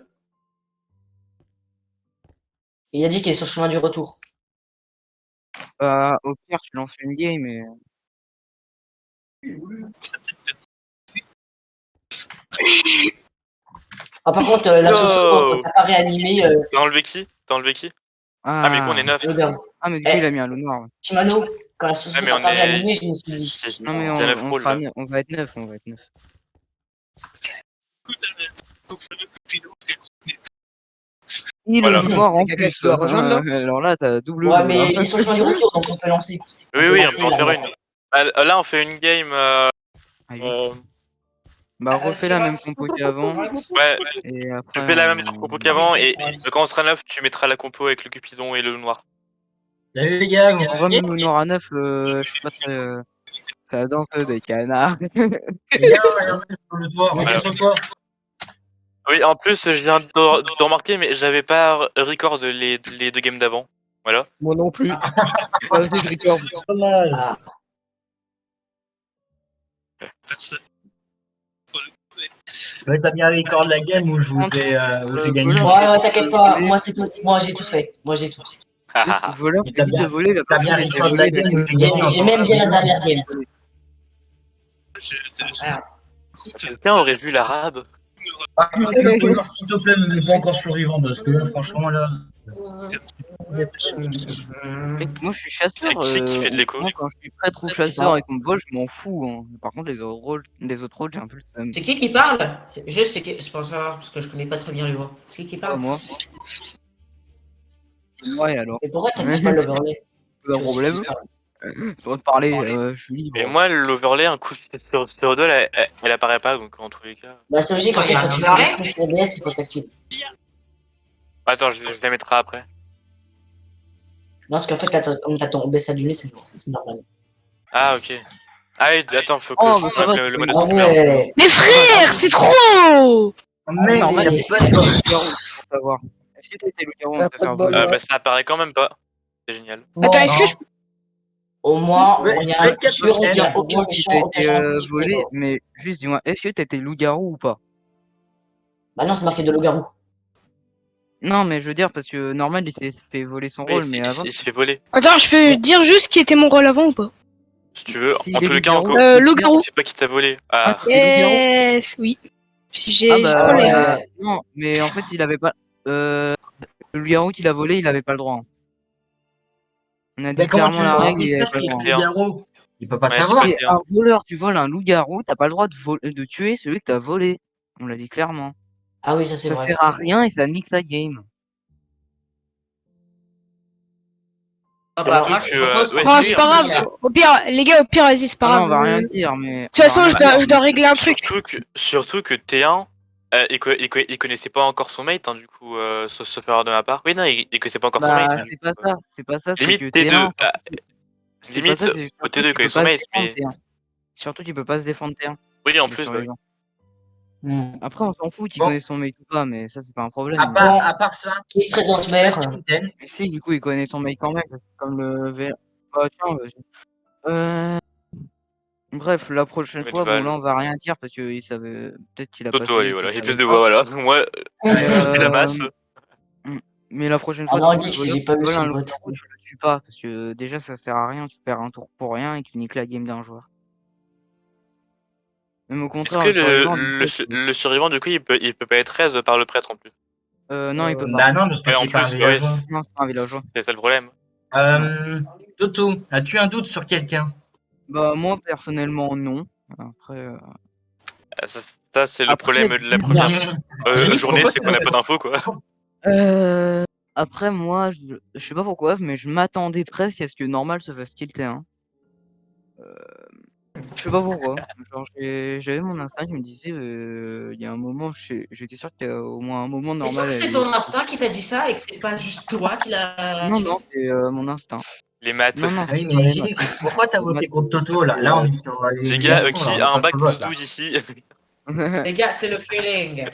Il a dit qu'il est sur le chemin du retour. fois. Au pire, tu lances une game et. Ah, par contre, la Soso, quand t'as pas réanimé, T'as enlevé qui? Ah, mais du coup, on est 9. le gars. Ah, mais du coup, Eh. il a mis un loup noir. Ouais. Timano, quand la Ouais, Soso mais s'est on pas est. réanimé, je me suis dit. Non, mais Il y a 9 rôles là. on va être neuf, on va être neuf. Et Voilà. le loup noir en Y'a quelqu'un plus. qui doit rejoindre, là Alors là, t'as double Ouais, loup, mais là. il est sur le chemin du retour, donc on peut lancer. Oui, oui, on peut en faire une. Là, on fait une game. Ah, huit. Bah, Ah, refais la sur même un- compo qu'avant. Ouais, Et je après. fais la même compo qu'avant. Et Ouais. quand on sera 9, tu mettras la compo avec le Cupidon et le loup noir. Salut les gars, vous On va même loup noir à 9, je suis pas très. Ça danse des canards. Les gars, regardez sur le toit, regardez sur le toit. Oui, en plus, je viens de remarquer, mais j'avais pas record les 2 games d'avant. Voilà. Moi non plus. Vas-y, je record. Dommage. Ah, Ouais, t'as bien les corps de la game où je vous ai gagné. ouais, t'inquiète pas, moi c'est tout. Moi j'ai tout fait. Moi j'ai tout. Le voleur, Mais c'est vite de voler la t'as bien partie, record de la game où j'ai J'ai gagné. j'ai même bien la dernière game. Quelqu'un aurait vu l'arabe. Par contre, le voleur, s'il te plaît, ne mets pas encore survivant parce que là, franchement, là. Mec, moi je suis chasseur. C'est qui fait de l'écho? Moi quand je suis prêtre ou chasseur et qu'on me vole, je m'en fous. Hein. Par contre, les autres rôles, j'ai un peu le seum. C'est qui parle? Juste, c'est qui? Je pense savoir, parce que je connais pas très bien les voix. C'est qui Pas parle? moi. Ouais, alors. Mais pourquoi t'as dit pas l'overlay? Pas de problème. Je dois te parler, je suis libre. Et moi, l'overlay, un coup sur 2, elle apparaît pas, donc en tous les cas. Bah c'est logique, en fait, Ouais, quand y a tu un fais sur OBS, il faut s'activer. Attends, je la mettrai après. Non, parce qu'en fait, comme t'as ton OBS allumé, c'est normal. Ah, ok. Ah, oui, attends, faut que Oh, je mais ça va, fasse le mode Ah streamer. ouais. Mais frère, c'est trop! Mais Normal, mais- il pas de loup-garou pour savoir. Est-ce que t'as été loup-garou, on Ah, peut pas de faire bol. voler. Bah, ça apparaît quand même pas. C'est génial. Bon, Attends, est-ce que je au moins, Ouais, on est je un peux peu sûr qu'il n'y a être aucun Si méchant, t'as aucun été gentil. volé, mais juste dis-moi, est-ce que t'as été loup-garou ou pas? Bah non, c'est marqué de loup-garou. Non, mais je veux dire, parce que normal, il s'est fait voler son Oui, rôle, mais avant. il se fait voler. Attends, je peux dire juste qui était mon rôle avant ou pas? Si tu veux, S'il en est tous les cas, loup-garou, encore. Loup-garou. C'est pas qui t'a volé. Ah, c'est loup-garou. Yes, oui. J'ai Ah j'ai bah, trop les. ouais. non, mais en fait, il avait pas. Le loup-garou qu'il a volé, il avait pas le droit. Hein. On a dit Mais comment tu clairement la règle, il avait sais pas le qu'il droit. est loup-garou? Il peut pas Ouais, savoir. dis Si un voleur, tu voles un loup-garou, t'as pas le droit de tuer celui que t'as volé. On l'a dit clairement. Ah oui, ça c'est Ça vrai. sert à rien et ça nique sa game. Ah Alors, moi, surtout je que, propose ouais, qu'on Bon, si, c'est fasse pas en ça. grave. Au pire, les gars, au pire, vas-y, c'est pas Ah non, on grave. va rien De dire, mais. toute façon, je dois régler un truc. Surtout que T1, il connaissait pas encore son mate, hein, du coup, sauf erreur de ma part. Oui, non, il connaissait pas encore son Bah, mate. Hein, du c'est coup, pas ça, c'est pas ça, c'est Limite que T2. T1. Ah, C'est pas limite, ça, c'est au surtout T2, il tu connaît peux son pas se mate, défendre mais. T1. Surtout, tu peux pas se défendre T1. Oui, en le plus, bah oui. survivant. Hmm. Après, on s'en fout qu'il Bon. connaisse son mate ou pas, mais ça, c'est pas un problème. À part ça, Qui se présente vert? capitaine. Mais si, du coup, il connaît son mate quand même, parce que comme le VR. Bah, tiens, vas-y. Bref, la prochaine fois, bon, Medval. là, on va rien dire parce qu'il savait. Peut-être qu'il a pas Toto, suivi, allez, qu'il voilà. Il y a savait plus de pas. voix, voilà. Moi, Mais, c'est la masse. mais la prochaine On fois, en tu dit que voles si j'ai pas vu un son loup-garou, vote. tu le tues pas, parce que déjà, ça sert à rien, tu perds un tour pour rien et tu niques la game d'un joueur. Même au Est-ce contraire, que le survivant, lui, le survivant, du coup, il peut pas être raise par le prêtre en plus? non, il peut pas. Bah non, parce que Ouais, en c'est pas un plus, villageois. ouais, Non, c'est pas un villageois. c'est ça le problème. Toto, as-tu un doute sur quelqu'un? Bah, moi, personnellement, non. Après, Ça, c'est le Après, problème de la première journée, c'est qu'on n'a pas d'infos, quoi. après moi, je sais pas pourquoi, mais je m'attendais presque à ce que Normal se fasse tilter, hein. Je sais pas pourquoi. Genre, j'avais mon instinct qui me disait, il y a un moment, j'étais sûr qu'il y a au moins un moment T'es sûr Normal que c'est allait. ton instinct qui t'a dit ça et que c'est pas juste toi qui l'a Non, tué? non, c'est mon instinct. Les maths. Non, non, Ah oui, c'est pas mais les maths. Gilles, pourquoi t'as voté contre Toto là? Là, on est sur Les gars, l'élimination, là, qui on a est un pas bac sur le vote plus là. 12 ici? Les gars, c'est le feeling.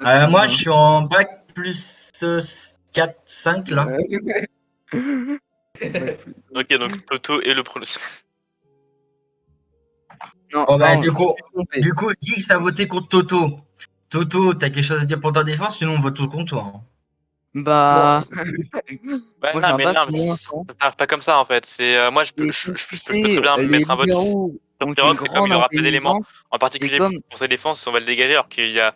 Moi, je suis en bac plus 4, 5 là. Ok, donc Toto et le pronostic. Non, Bon, bah, pardon, du coup, je me suis trompé. Gilles a voté contre Toto. Toto, t'as quelque chose à dire pour ta défense? Sinon, on vote tout contre toi. Hein. Bah, Ouais, moi j'ai non, un mais bac non, mais moins ça 100. marche pas comme ça en fait. C'est moi, je peux, Et je, comme je- tu je peux très sais, bien les mettre un vote sur loups-garous ont Pyrox, une c'est comme grande il aura peu d'éléments, intelligence. en particulier comme- pour sa défense, on va le dégager. Alors qu'il y a,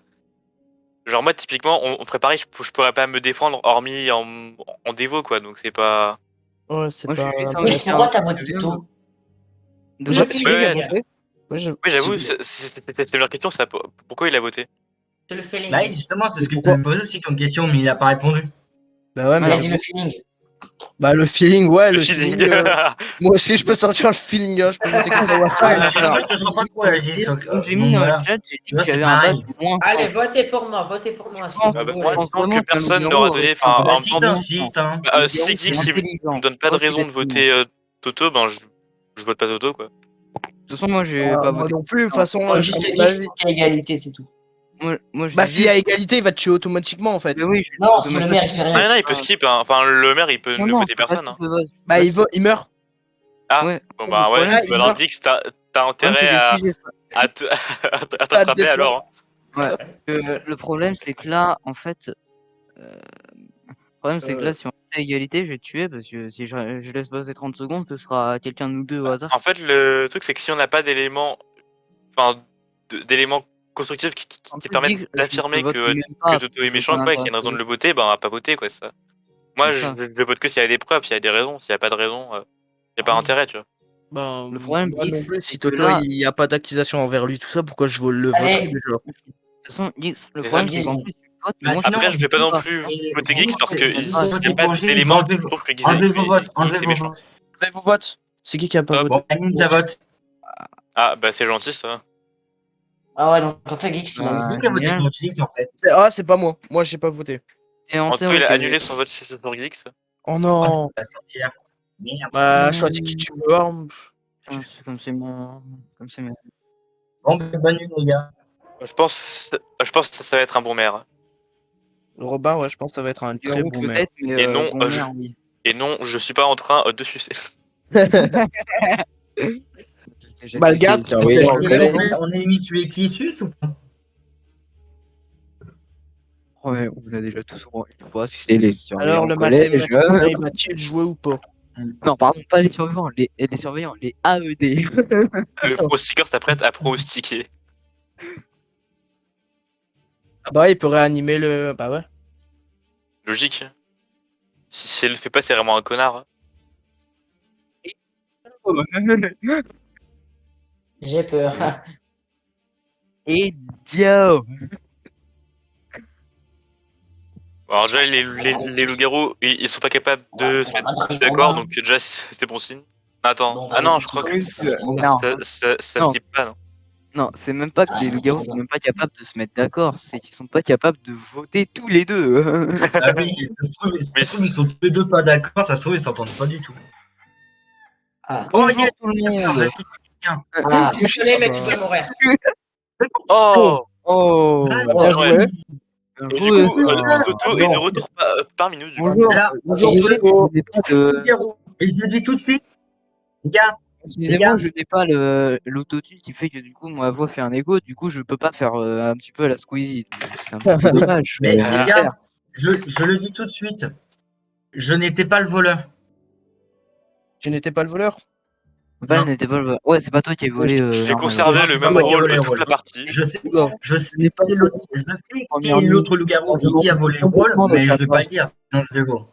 genre moi, typiquement, on préparait, je pourrais pas me défendre hormis en dévo quoi. Donc c'est pas. Ouais, c'est Moi, je pas. suis juste un Mais mec c'est pourquoi t'as qui voté vient Toto? de Je vote. finis, C'est qui qui a Ouais, voté? Ouais, Oui, j'avoue, C'est- c'est leur question. Ça, pourquoi il a voté? C'est le feeling. Bah, justement, c'est ce que tu Pourquoi me posais aussi comme question, mais il a pas répondu. Bah ouais, mais Il a Alors, dit j'avoue. le feeling. Bah le feeling, ouais, Le le feeling. feeling. Moi aussi, je peux sortir le feeling, hein. Je peux voter contre Water. Moi, je te sens pas trop à Gilles. Comme j'ai mis Donc dans le voilà. chat, j'ai dit Tu vois, que c'est j'avais un bac pareil. moins 100. Allez, votez pour moi, si pense- vous Ah bah, voulez. moi, Je pense tant que vraiment qu'un personne loup-garou n'aura aurait donné, fait un enfin, Bah, en si, même temps, t'insistes, hein. Le loup-garou, si c'est Geeks il intelligent. me donne pas de Moi aussi, raison de d'être humain. voter Toto, ben je vote pas Toto quoi. De toute façon, moi, j'ai pas Moi voté. non plus, de toute façon, Faut à juste mon X avis. pour qu'il y ait égalité, c'est tout. Moi, je Bah, dis s'il y a juste- égalité, il va te tuer automatiquement en fait. Mais oui, je Non, si le maire il fait Ah rien. non, il peut skip, hein. Enfin le maire il peut Non, ne non, voter c'est pas personne. ça Hein. que je veux. Bah, il meurt. Ah, Ouais. bon Le bah ouais, problème, il bah, dans meurt. Geeks t'as Le problème, intérêt c'est que si j'ai à Pas de t'attraper défense. alors. Hein. Ouais. Le problème, c'est que là, en fait, le problème, c'est que là, si on fait égalité, je vais te tuer parce que si je laisse passer 30 secondes, ce sera quelqu'un de nous deux au hasard. En fait le truc c'est que si on n'a pas d'éléments, enfin d'éléments constructifs En qui plus, permettent dis que je d'affirmer vote que même pas, Toto est j'ai méchant aucun quoi, qu'il y a intérêt une raison de de le voter, ben on va pas voter quoi ça. Moi C'est je, ça. je vote que s'il y a des preuves, s'il y a des raisons, s'il y a pas de raison, y a pas d'intérêt tu vois. Bah, Le problème, moi non Dix, plus, c'est si que Toto là, il y a pas d'accusation envers lui, tout ça, pourquoi je le voterais Allez. déjà? de toute façon, Dix, le C'est problème, ça, c'est le qu'en Dix. plus, tu votes, mais Bah, moi, sinon, Après je vais pas non pas. plus Et voter Gilles, Geeks parce que si il vous y votez a pas pour Gilles, d'éléments qui enlevez prouvent que enlevez vos votes, Geeks enlevez est vos méchant. votes. Faites vos votes. C'est qui a pas Top. voté? Bon, Ninja vote. Ah bah c'est gentil ça. Ah ouais, donc en fait, X, il a mis C'est Bah, qui qui a voté génial. contre Gilles, en fait? Ah, c'est pas moi. Moi, j'ai pas voté. Et En tout cas, il a ok. annulé son vote sur Geeks. Oh Ah, non. c'est la sorcière. Merde. Bah, choisis qui tu veux. Hein. Putain, c'est comme c'est mon. Comme c'est mon. Bon, bonne nuit, les gars. Je pense que ça va être un bon maire. Robin, ouais, je pense que ça va être un très Garou, bon maire. peut-être, mais Et non, bon maire, oui. Et non, je suis pas en train de sucer. Bah, le gars, C'est- parce c'est- que c'est- je c'est- le c'est- fais. On est mis celui qui suce ou pas? Ouais, on a déjà tous droit. Il faut pas sucer les surveillants. Alors, le collège. mathématicien, il va-t-il jouer ou pas? Non, pardon, pas les surveillants, les surveillants, les AED. Le pro-sticker s'apprête à pro-sticker. Ah bah, il peut réanimer le. Bah ouais. Logique. Si elle le fait pas, c'est vraiment un connard. J'ai peur. Et Dio. Alors déjà, les loups-garous, ils sont pas capables de se mettre d'accord, donc déjà, c'est bon signe. Attends. Ah non, je crois que Non. ça Non. skip pas, non. Non, c'est même pas que les loups-garous sont même pas capables de se mettre d'accord, c'est qu'ils sont pas capables de voter tous les deux. Ah oui, ça se trouve, ils sont tous les deux pas d'accord, ça se trouve, ils s'entendent pas du tout. Ah. Oh, Bonjour tout le monde. Ah. Désolé, mais tu vas mourir. Oh Oh. Bien joué. Et du coup, Toto est de retour parmi nous, du coup. Bonjour. Là, Bonjour, Désolé, Toto. je n'ai pas de- Et je le dis tout de suite, les gars, Excusez-moi, je n'ai pas l'autotune qui fait que du coup ma voix fait un écho, du coup je peux pas faire un petit peu à la Squeezie. C'est un petit peu dommage. mais Ah. les gars, je le dis tout de suite, je n'étais pas le voleur. Tu n'étais pas le voleur? Val Non. n'était pas le. Ouais, c'est pas toi qui as volé. J'ai l'arme, conservé ouais. le C'est même pas moi qui ai rôle volé le toute rôle. la partie. Je sais n'ai pas qui est l'autre- je sais qui est Première l'autre loup-garou et qui a volé le rôle, Complètement mais je vais d'accord. pas le dire, sinon je le vois.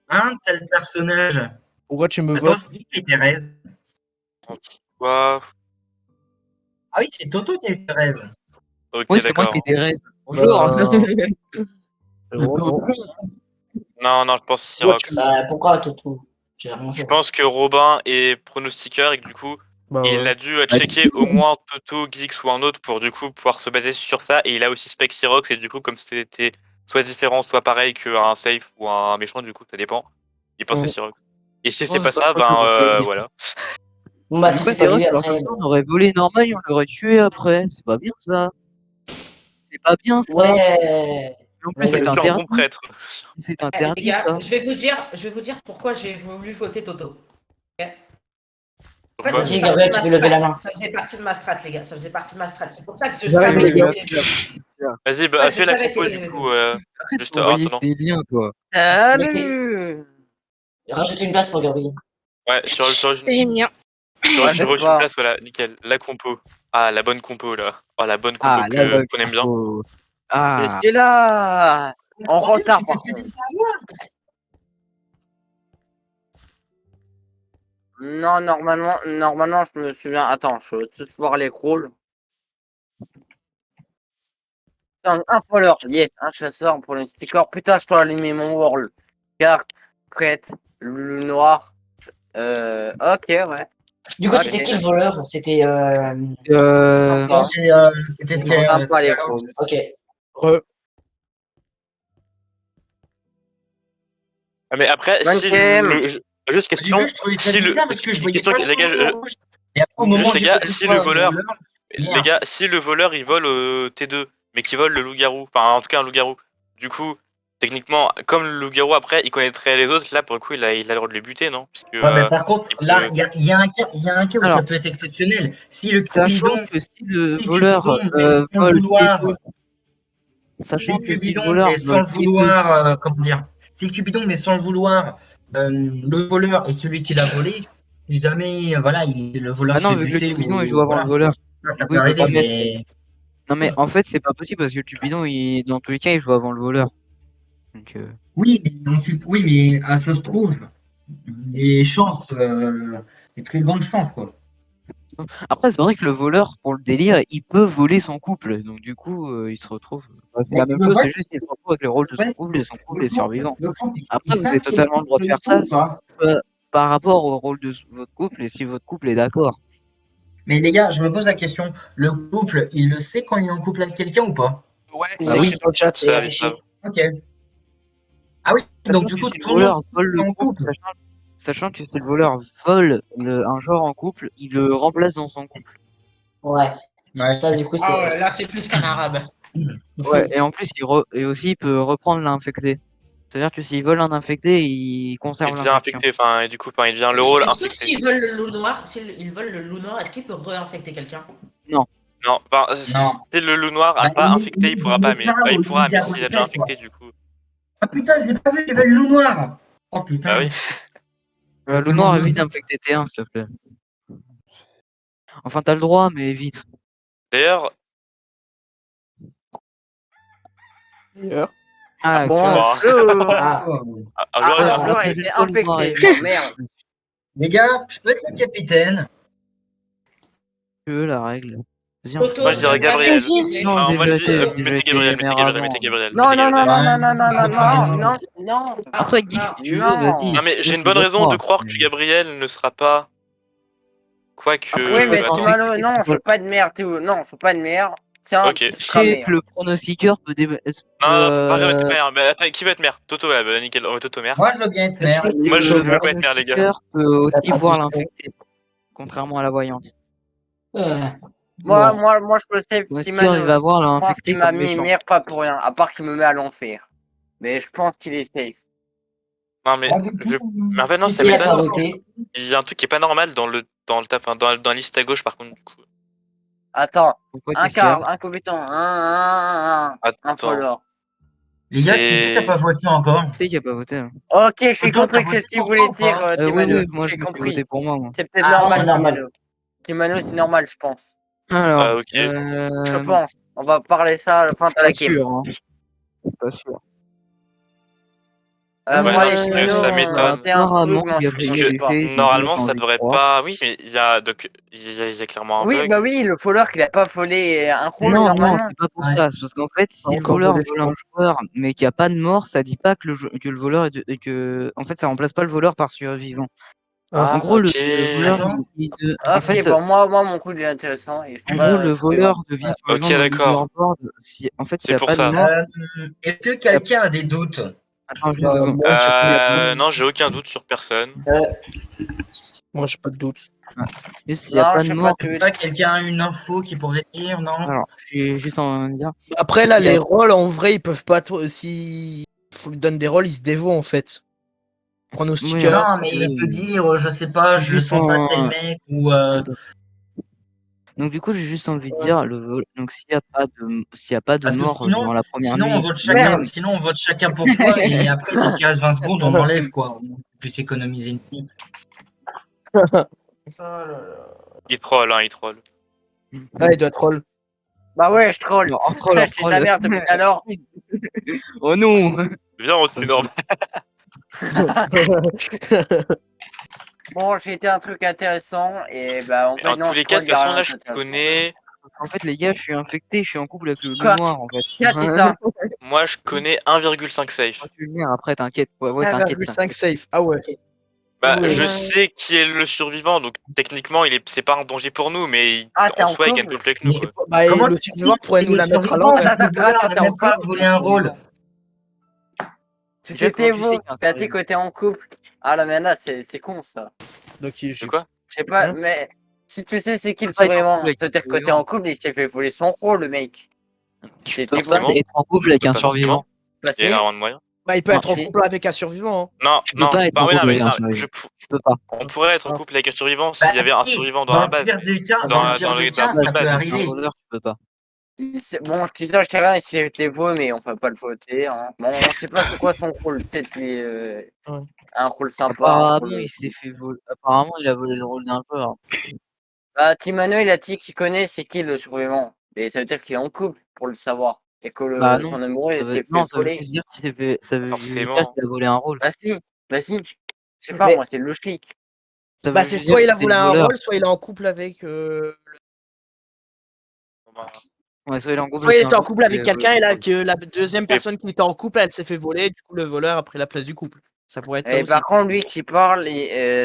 Un tel personnage. Pourquoi tu me Attends, votes? je dis que Thérèse. Quoi? Ah oui, c'est Toto qui a eu Thérèse. Ok, Oui, c'est moi d'accord. qui ai des rêves. Bonjour. Non. Non, non, je pense Sirox. Bah, pourquoi Toto? J'ai rien Je fait. pense que Robin est pronostiqueur et que du coup, Bah il ouais. a dû checker au moins Toto, Gix ou un autre pour du coup pouvoir se baser sur ça. Et il a aussi spec Sirox et du coup, comme c'était soit différent, soit pareil qu'un safe ou un méchant, du coup, ça dépend. Il pensait Mm. Sirox. Et si Oh, c'est pas ça ça, va, ça va pas voilà. Bon, bah, Du si coup, c'est c'est pas vrai lui, que alors, après. comme ça, on aurait volé normal et on l'aurait tué après. C'est pas bien ça. C'est pas bien ça. Ouais. En plus, Ouais, c'est C'est un d'accord. bon interdit. prêtre. C'est Les interdit gars, ça. je vais vous dire pourquoi j'ai voulu voter Toto. Ok. En fait, Pourquoi? ça faisait Vas-y, partie Gabriel, de tu ma peux lever la strat. main. Ça faisait partie de ma strat, les gars. Ça faisait partie de ma strat. C'est pour ça que je J'arrive, savais les gars. qu'il y avait- Vas-y, bah, Ouais, je fais la savais compo qu'il y du avait coup. Arrête Juste d'envoyer attends. des liens, toi. Salut. Rajoute une place pour Gabriel. Ouais, J'aime bien. tu T'inquiète une pas. place, voilà, nickel. La compo. Ah, la bonne compo là. Oh, la bonne compo Ah, là, là, qu'on aime bien. faut- Je Ah, suis là. En retard par contre. Non, normalement, je me souviens. Attends, je veux tous voir les rôles. Un voleur, yes, un chasseur pour le sticker. Putain, je dois allumer mon world. Carte, prête, le noir. Ok, ouais. Du coup, Ok. c'était qui le voleur? C'était. Sympa. C'était Sympa les Skyrox. rôles. Ok. Ah, mais après, Bonne si game. juste Au question, début, je trouvais ça si le bizarre parce que je voyais question, pas les gars, son rouge. Et après, au moment juste où les j'ai gars, vu que si soit le un voleur, les merde. gars, si le voleur il vole T2, mais qu'il vole le loup-garou, enfin en tout cas un loup-garou, du coup, techniquement, comme le loup-garou après, il connaîtrait les autres, là pour le coup, il a le droit de les buter, non? Puisque Ouais, mais par contre, il là, peut. il y a un cas où ça alors, peut être exceptionnel. Si le sachant Cupidon, que si le si le voleur Cupidon, mais sans le vole vouloir, T2, si sachant le que si le Cupidon, voleur mais sans vole le T2, vouloir, comment dire, si le Cupidon, mais sans le vouloir, le voleur est celui qui l'a volé, si jamais, voilà, le voleur bah se non, fait vu que le buter Cupidon il ou joue avant le voilà, voleur, ça du coup peut il peut pas arriver, mettre. mais Non mais en fait c'est pas possible parce que le Cupidon dans tous les cas il joue avant le voleur. Donc, oui, oui, mais ça se trouve, des chances, des très grandes chances, quoi. après c'est vrai que le voleur pour le délire il peut voler son couple, donc du coup il se retrouve. Bah, c'est Mais la même le chose, vrai, c'est juste qu'il se retrouve avec le rôle de son ouais, couple et son couple est survivant. le compte, ils Après vous avez savent quel totalement le droit couple de ils faire sont ça ou pas? par rapport au rôle de votre couple et si votre couple est d'accord. Mais les gars, je me pose la question, le couple, il le sait quand il est en couple avec quelqu'un ou pas? Ouais, Bah c'est écrit oui, dans le chat. C'est Ils savent. affiché. Ok. Ah oui, donc sachant du que coup, si le tout le monde voleur sait vole qu'il le est en couple, couple. sachant que si le voleur vole un genre en couple, il le remplace dans son couple. Ouais. Ouais. Ça, du coup, c'est. Ah ouais, là c'est plus qu'un arabe. Ouais, et en plus, et aussi, il peut reprendre l'infecté. C'est-à-dire que s'il vole un infecté, il Il conserve devient l'infection. infecté, enfin, et du coup, enfin, il devient le rôle Est-ce que infecté. s'ils veulent le loup noir, s'ils veulent le loup noir, est-ce qu'il peut réinfecter quelqu'un? Non, enfin, Non. si le loup noir a Bah, pas infecté, il pourra pas, mais Loup-garou, il pourra, mais loup-garou, s'il a déjà quoi. infecté, du coup. Ah putain, je l'ai pas vu, il y avait le loup noir. Oh Bah putain. oui. Le C'est noir mon évite jeu. d'infecter T1, s'il te plaît. Enfin, t'as le droit, mais évite. D'ailleurs, D'ailleurs. Ah, Bonjour. Ah. un joueur Ah, est un en joueur après, était juste pas le noir infecté. évite. Oh merde. Les gars, je peux être le capitaine. Tu veux la règle. Vas-y, on Toto, Moi, je fait dirais la Gabriel. Vas-y. Non, Non, moi, je dis, j'ai déjà mettez Gabriel, été mettez maire Gabriel, mettez avant. Gabriel, Non, mettez non, non, Gabriel. non, non, non, non, non, non, non. Après, Geeks, si tu veux, vas-y. Non, mais j'ai une bonne Vote raison de moi. croire que Gabriel ne sera pas. Après, Oui, Quoique. mais être Attends. Timano, infecté, non, c'est je pas... veux pas de merde, Théo. Non, je veux pas de merde. Tiens, Ok. tu Je seras sais maire. que le pronostiqueur peut... Non, pas être maire. Mais attends, qui va être maire? Toto, ouais, bah, nickel. On va Toto maire. Moi, je veux bien être maire. Sachant que Moi, je le veux pas être maire, les gars. pronostiqueur peut aussi Pas voir de l'infecté, contrairement à la voyante. Moi, Bon. moi, je peux save Le pronostiqueur, il Timano. va voir Je pense l'infecté qu'il m'a comme mis méchant. maire pas pour rien, à part qu'il me met à l'enfer. Mais je pense qu'il est safe. Non, mais, Ah, du coup, mais en fait, non, ça Qui a pas m'étonne. voté? Il y a un truc qui est pas normal dans le taf, enfin, dans la liste à gauche, par contre, du coup. Attends, Pourquoi un qu'est-ce qu'il y a? quart, un compétent, un Attends. follower. les gars, qui c'est qui a pas voté encore? Qui c'est qui a pas voté? Hein. Ok, j'ai Toto, t'as compris voté qu'est-ce qu'il pour voulait toi ou dire, pas Oui, Timano. oui, moi je J'ai me suis compris. voté pour moi. C'est peut-être Ah, normal, c'est normal. Timano. Timano, c'est normal, je pense. Alors, Ok. Je pense. On va parler ça à la fin de la pas game. sûr, hein. Pas sûr. Moi, non, les parce que Timano, ça m'étonne. c'est un Apparemment, truc, non, il y a je fait pense des pas. essais, Normalement, j'ai ça envie de devrait croire. pas. Oui, mais il y a clairement un Oui, bug. bah oui, le voleur qu'il a pas volé un rôle Non, non, normalement. c'est pas pour Ouais. ça. C'est parce qu'en fait, si Pas le encore voleur volé, je vole un joueur, mais qu'il n'y a pas de mort, ça dit pas que que le voleur en fait, ça remplace pas le voleur par survivant. En Ah, gros, ok. le voleur, Attends. en Ok, fait, bon, moi, mon coup, il est intéressant. Et je suis en pas gros, le survivant. voleur devient Ok, survivant dans le d'accord. leaderboard. En fait, s'il C'est n'y a pour pas de ça. mort. Est-ce que quelqu'un a des doutes? Attends, je Bah, seconde. moi, j'ai Non, j'ai aucun doute sur personne. pas de doute. Juste s'il n'y a Non, pas je de sais pas mort. tout. Pas quelqu'un a une info qui pourrait dire, non? Alors, je suis juste en train de dire. Après, là, Il y a- les rôles, en vrai, ils peuvent pas. Si faut lui donner des rôles, ils se dévouent en fait. Oui, Pronostiqueur. Non, mais il peut dire, je sais pas, je le Juste sens pas en- tel mec, ou Donc du coup, j'ai juste envie de Ouais. dire, donc s'il y a pas de parce que mort sinon, durant la première sinon on nuit, vote chacun, même sinon on vote chacun pour soi, et après, quand il reste 20 secondes, on enlève, quoi. On puisse économiser une minute. Il troll, hein, il troll. Ah, il doit troll. Bah ouais, je troll. Non, en troll, en C'est de la troll. merde depuis tout à l'heure. Oh non! Viens, on tue Norman. Bon, j'ai été un truc intéressant et bah en Mais fait en non, tous je les cas, de troll, toute y a façon, rien là, je d'intéressant. connais. Parce qu'en fait, les gars, je suis infecté, je suis en couple avec le loup Quoi noir, en fait. Qui a dit ça? Moi, je connais 1,5 safe. Moi, tu veux venir, après, t'inquiète. Ouais, t'inquiète, 1,5 t'inquiète. safe. Ah ouais. Bah, Ouais. je sais qui est le survivant, donc techniquement, c'est pas un danger pour nous, mais Ah, t'es en en soi, il gagne couple? tout avec nous, Mais- quoi. Bah, et Comment le tu survivant sais pourrait qu'il nous est la mettre à survivant l'envers. alors que le voleur n'a Attends, même pas attends, volé un rôle? Tu Déjà, t'étais comment tu sais vous, qu'il y a un t'as dit survivant que t'es en couple. Ah là, mais là, c'est con ça. Donc, De quoi? Je sais pas, Hein mais si tu sais c'est qui le peux pas être en survivant, couple avec un c'est-à-dire que t'es survivant. en couple, il s'est fait voler son rôle, le mec. Tu T'étais peux vous? pas forcément. être en couple avec un Pas survivant. Bah Il y a si, énormément de moyens. Bah, il peut Ah, être en si. couple avec un survivant. Hein. Non, Tu peux non, pas être bah en oui, non, couple mais avec un non, survivant. Tu peux pas. on pourrait être en couple avec un survivant Bah, s'il y avait un si, survivant dans dans la le base. pire des cas, Dans dans la- le pire dans des le- cas, dans ça la peut base. Un arriver. voleur, tu peux pas. Bon, je te dis, je sais rien s'il était vous, mais on va pas le voter. Hein. Bon, on sait pas c'est quoi son rôle. Peut-être qu'il est Ouais. un rôle sympa, un Apparemment, rôle. il s'est fait voler. Apparemment, il a volé le rôle d'un joueur. Bah, Timano, il a dit qu'il connaît c'est qui le survivant. Et ça veut dire qu'il est en couple pour le savoir. Et que Bah non. son amoureux s'est fait Non, ça veut voler. juste dire qu'il s'est fait. Ça veut juste dire Forcément. qu'il a volé un rôle. Bah si, bah si. Je sais pas, Mais- moi, c'est logique. Ça Bah, veut c'est juste soit dire il a que c'est volé le un voleur. rôle, soit il est en couple avec. Ouais, soit il est en couple Soit il avec était un en joueur couple avec qui a volé quelqu'un et le là, rôle. que la deuxième personne qui était en couple, elle s'est fait voler. Du coup, le voleur a pris la place du couple. Ça pourrait être ça Et aussi. par contre, lui qui parle,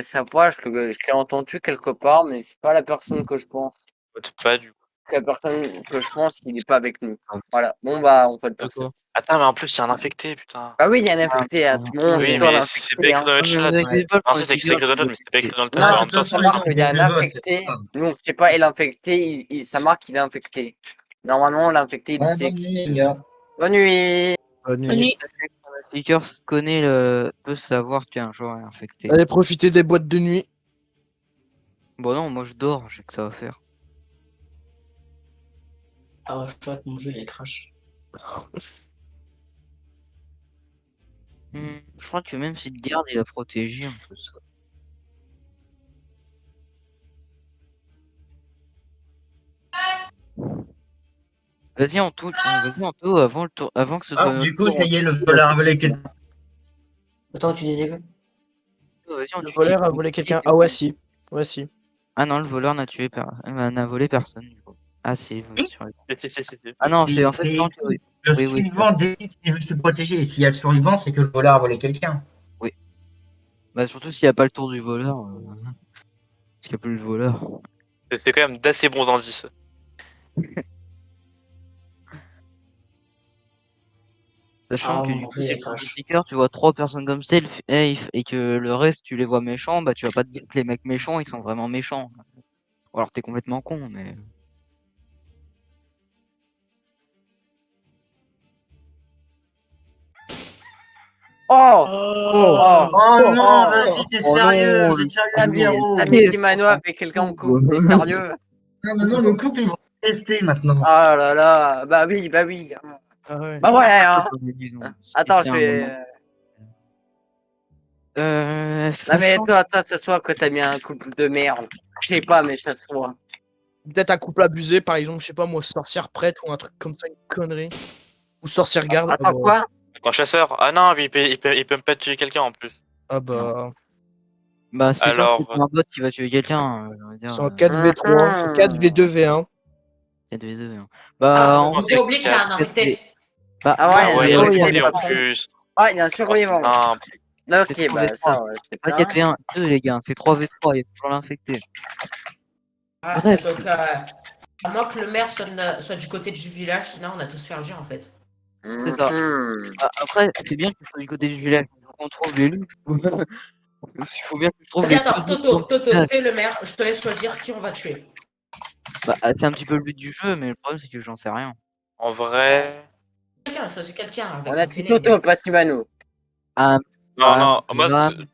sa voix, je l'ai entendu quelque part, mais c'est pas la personne que je pense. Vote pas du coup. La personne que je pense, il est pas avec nous. Ah, Voilà. Bon, bah, on fait le personne. D'accord. Attends, mais en plus, il y a un infecté, putain. Ah oui, il y a un infecté. Ah, Tout le monde Oui, c'est toi mais c'est pas l'infecté. écrit dans le Ne chat. vous inquiétez pas, Non, je c'est écrit considère dans le chat, que mais c'est pas écrit dans le Non, chat. En de même toute temps, façon, les marque gens, qu'il y a ils un le votent, infecté. c'est ça. Nous, on sait pas, et l'infecté, ça marque qu'il est infecté. Normalement, l'infecté, il Ouais, sait bonne qui. nuit, les gars. Bonne nuit. Bonne nuit. Bonne nuit. Stickers peut savoir qu'un joueur est infecté. Allez profiter des boîtes de nuit. Bon non, moi je dors, j'ai que ça à faire. Ah, je vois que mon jeu il est crash. Je crois que même si le garde il a protégé un peu ça. Vas-y Anto, avant que ce soit Ah, notre du coup, tour, ça y est, le voleur a volé quelqu'un. Attends, tu disais quoi? vas-y, on Le tue voleur a qui- volé qui- quelqu'un. Ah ouais, si. Ouais, si. Ah non, le voleur n'a volé personne. Du coup. Ah si, sur... Si. Ah non, c'est en fait C'est quand tu... le Oui, survivant décide s'il veut se protéger. Et s'il y a le survivant, c'est que le voleur a volé quelqu'un. Bah surtout s'il n'y a pas le tour du voleur. Parce qu'il n'y a plus le voleur. C'est quand même d'assez bons indices. Sachant que mon du coup, jeu il si est tu prends crash. sticker, tu vois 3 personnes comme Self et que le reste tu les vois méchants, bah tu vas pas te dire que les mecs méchants ils sont vraiment méchants. Ou alors t'es complètement con, mais. Oh! Oh. Oh non, oh, vas-y, t'es oh sérieux, non, vous êtes sérieux, T'as le mis, bureau. t'as mis Timano avec quelqu'un en couple, t'es sérieux? Non, maintenant, le couple, ils vont tester maintenant. Ah là là, bah oui, bah oui. Ah ouais. Bah ouais, hein. Disons, Attends, c'est je un vais. moment. Non mais Sachant toi, ça se voit que t'as mis un couple de merde. Je sais pas, mais ça se voit. Peut-être un couple abusé, par exemple, je sais pas moi, sorcière prêtre ou un truc comme ça, une connerie. Ou sorcière garde. Attends, quoi? En chasseur? Ah non, mais il peut même pas tuer quelqu'un en plus. Ah bah. Bah, c'est sûr que Alors, c'est un bot qui va tuer quelqu'un, on va dire, C'est en 4v3, 4v2v1. 4v2. Hein. Ah, Bah, en vous c'est avez oublié qu'il y a un fait, infecté. bah, Ah moi, ouais, ah ouais, il il y y a a un des infecté en pas con. plus. Ah, il y a un Oh, c'est survivant. simple. Ok, c'est bah 3v3. ça, ouais, c'est Pas pas. 4v1, 2 les gars, c'est 3v3, il y a toujours l'infecté. Ah, Bref. donc, à moins que le maire soit du côté du village, sinon on a tous fait un jeu en fait. C'est ça. Après, c'est bien que tu sois du côté du village, il faut qu'on trouve les loups. Il faut bien que tu trouves Vas-y, les attends, deux Toto, loups dans le Toto, village. t'es le maire, je te laisse choisir qui on va tuer. Bah, c'est un petit peu le but du jeu, mais le problème c'est que j'en sais rien. En vrai. Quelqu'un, choisis quelqu'un. avec On a le dit feeling. Toto, pas Timano. Ah, Non, non, moi, Ram,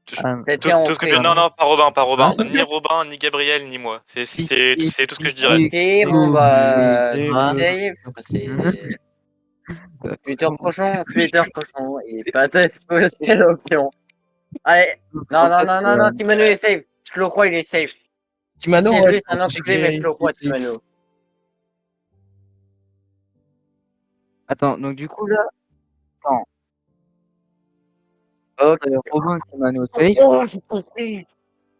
tout Tiens, on tout ce que fait. non, non, pas Robin, pas Robin. Hein Ni Robin, ni Gabriel, ni moi. C'est tout ce que je dirais. Ok, bon bah, Et tu le- sais, c'est. Peter Cochon, et pas exposé l'option. Allez, non, Timano est safe. Je le crois, il est safe. Timano, Si c'est ouais, lui, je c'est un pense enculé, mais je le crois, qu'il est- Timano. Attends, donc du coup là, attends, Ok. Robin qui m'a no safe. Oh, j'ai compris.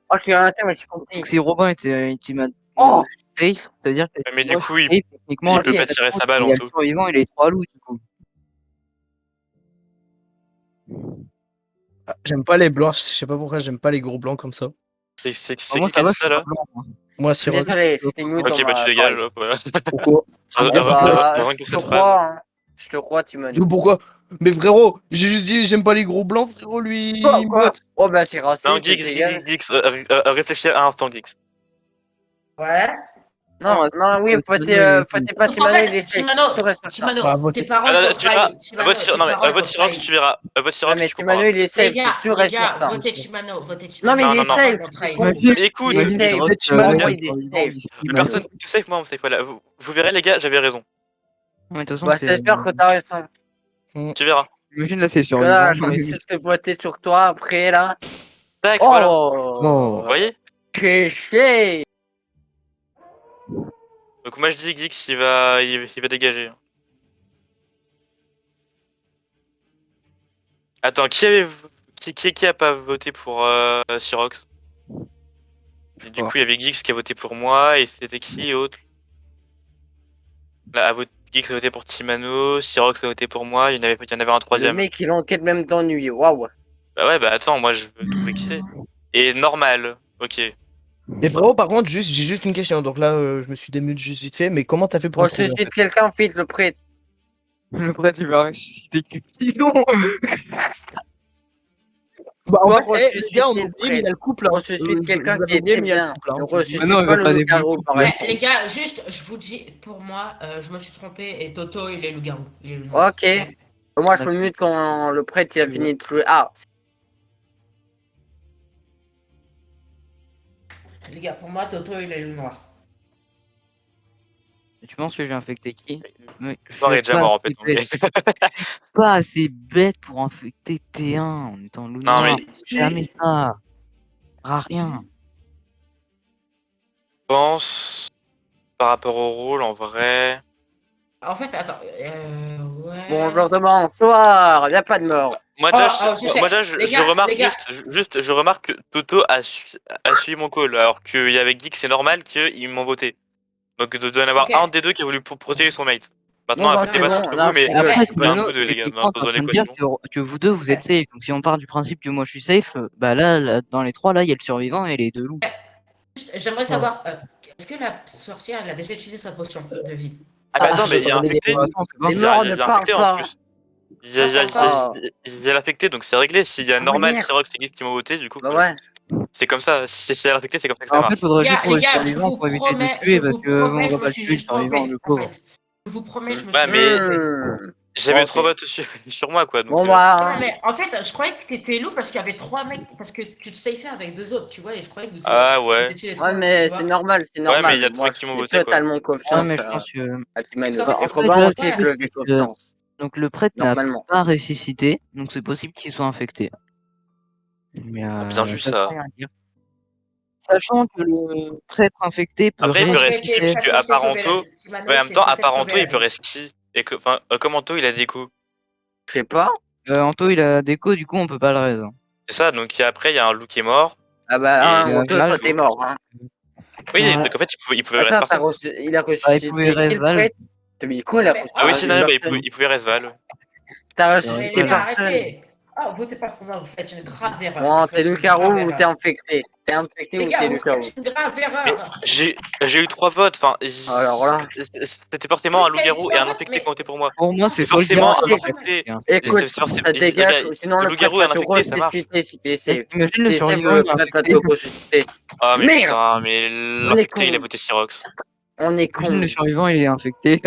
Oh, je suis à l'intérieur, mais j'ai compris. Donc si Robin était qui m'a Oh, safe, c'est-à-dire que Mais du moi, coup, je suis safe, techniquement, il peut lui, pas il a tirer tout, sa balle il en y a le tout. survivant et les 3 loups du coup. Ah, j'aime pas les blancs, je sais pas pourquoi j'aime pas les gros blancs comme ça. C'est Bah, moi qui ça a va, dit je ça suis pas là? blanc. Moi. Moi, je suis Sirox. désolé, c'était mute, on Ok, bah tu va dégages, parler. hop, voilà. Pourquoi? Eh bah, Rien que je pour te cette crois, phrase. hein. Je te crois, Timano. Dis pourquoi? Mais frérot, j'ai juste dit j'aime pas les gros blancs, frérot, lui. Quoi, il me quoi? botte. Oh, bah, c'est Non, raciste, Geeks, dégage. réfléchis à un instant, Geeks. Ouais. Non, non, oui, faut pas Donc, en Timano, il fait, est safe. Timano, Tu restes pas ça. Timano, Bah, tes votez. paroles Ah, t'ont tu verras. trahi. Timano, tes Non, mais paroles vote t'ont Sirox, trahi. tu verras. Vote Non, Sirox, mais tu Timano, comprendras. il est safe, c'est sûr et certain. Votez Timano, votez Non, Timano. mais il est Non, non. safe. T'ont trahi. Imagine, Écoute, Il est imagine safe. Rox, Timano, Moi, le il est survivant, safe. il se plus met- personne te safe, moi, on safe. Voilà. Vous verrez, les gars, j'avais raison. Ouais, de toute façon, Bah, c'est. j'espère que t'as raison. Tu verras. Imagine là, c'est le Que là, survivant. je vais juste te voter sur toi après, là. Tac, voilà. Oh! Vous voyez? Cliché! Donc moi je dis Geeks il va dégager. Attends, qui a pas voté pour Sirox? Et du coup il y avait Geeks qui a voté pour moi et c'était qui autre? Là, Geeks a voté pour Timano, Sirox a voté pour moi, il y en avait un Le troisième. mec, il enquête même d'ennui. Waouh! Bah ouais, bah attends, moi je veux trouver qui c'est. Et normal, ok. Mais frérot, par contre, j'ai juste une question. Donc là, je me suis démute juste vite fait. Mais comment t'as fait pour On le trouver en suscite fait? quelqu'un, fit le prêtre. Le prêtre, il va ressusciter Cupidon. Bah, en Toi, fait, les gars, on ressusciter a le oublié, mais il y a prêtre. le couple. Hein. Ressuscite quelqu'un vous qui avez est oublié, très mais il y a le bien. couple. Hein. Ne Ah ressuscite non, il pas va le pas développer loup-garou le par couple. exemple. Les gars, juste, je vous dis, pour moi, je me suis trompé et Toto, il est loup-garou. Il est le noir. Ok. Moi, je me mute quand le prêtre il a fini de jouer. Ah, Les gars, pour moi, Toto, il est le noir. Tu penses que j'ai infecté qui? Mais je Soir est suis déjà pas mort en fait. assez bête. Pas assez bête pour infecter T1 en étant loup Non, noir. mais- Jamais ça. À rien. Je pense par rapport au rôle en vrai. En fait, attends, ouais. bonjour demain, bonsoir. Y a pas de mort. Moi Oh, déjà, je sais. moi, déjà, Les je gars, remarque les gars. juste, je remarque que Toto a suivi mon call, alors qu'il y avait Geek, c'est normal qu'ils m'ont voté. Donc il doit y en avoir Ok. un des deux qui a voulu protéger son mate. Maintenant, Bon, bah, après c'est débat bon, entre là, vous, mais je il Après, Ouais. y en a un de Mano, vous deux, les gars, techniquement, t'es en dans train de dire l'équation. que vous deux, vous êtes safe. Donc si on part du principe que moi je suis safe, bah là, dans les trois, là, il y a le survivant et les deux loups. J'aimerais savoir, est-ce que la sorcière, elle a déjà utilisé sa potion de vie? Ah bah Ah, attends, mais il y a j'attendais infecté. Pour l'instant, c'est bon. Les Il y a morts ne parlent infecté en pas. plus. Il y a l'infecté, donc c'est réglé. S'il y a Ah oui, normal, merde. Sirox et Geek qui m'ont voté, du coup, Bah ouais. c'est comme ça. Si c'est l'infecté, c'est comme ça que ça En fait, marche. faudrait juste Les trouver le gars, je survivant vous pour éviter de promets, le tuer parce que je on va me pas le suis tuer le juste survivant, trompé. le En pauvre. fait, je vous promets, je me Ouais, suis mais- juste trompé. J'avais Ok. 3 votes sur moi, quoi. Donc, Bon Non, bah. mais en fait, je croyais que t'étais loup parce qu'il y avait 3 mecs, parce que tu te safais avec 2 autres, tu vois, et je croyais que vous Ah ouais. étiez les 3. Ouais, mais c'est normal, c'est Ouais, mais il y a normal. trois Moi, qui je m'ont fais voté, quoi. totalement Ouais, confiance mais je pense que. à Timano. Bah, Et en fait, Robin là, aussi, le je truc, le c'est fais que- confiance. Donc le prêtre n'a Normalement. pas ressuscité, donc c'est possible qu'il soit infecté. Mais Bien vu, ça veut ça. rien dire. Sachant que le prêtre infecté peut Après, il peut ressusciter. rester, parce que Apparanto, ouais, en même temps, Apparanto, il peut rester qui? Et que, enfin, Commento, il a des coups. Je sais pas. Anto, il a déco, du coup, on peut pas le raise. C'est ça, donc après, il y a un loup qui est mort. Ah bah, Et hein, là, toi, t'es mort. Hein. Oui, Ouais. donc en fait, il pouvait Attends, rester personne. il a reçu. Ah, il pouvait raise Val. Mais quoi, il a Mais- reçu Ah oui, si, non, bah, personne. il pouvait Resval. Ouais. T'as reçu Ouais, Mais des les gars, personnes. arrêtez. Ah, votez pas pour moi, vous faites une grave erreur. Bon, Vous t'es faites le une carreau grave ou erreur. t'es infecté? T'es infecté Les ou gars, t'es vous le carreau? faites une grave Mais erreur. j'ai eu 3 votes. Enfin, Alors là. c'était forcément un Oui, t'as eu loup-garou et 3 un votes, infecté mais- qui ont voté pour moi. Pour moi, c'est C'est soit le forcément garou, un soit infecté. le Écoute, ça dégage, regarde, sinon le le prêtre loup-garou et va un te infecté, ça marche. ressusciter si t'es safe. Imagine le T'es safe, survivant, le il est prêtre va te infecté. ressusciter. Ah, mais Merde. putain, mais On est l'infecté, con. il a voté Sirox. On est con. Imagine le survivant, il est infecté.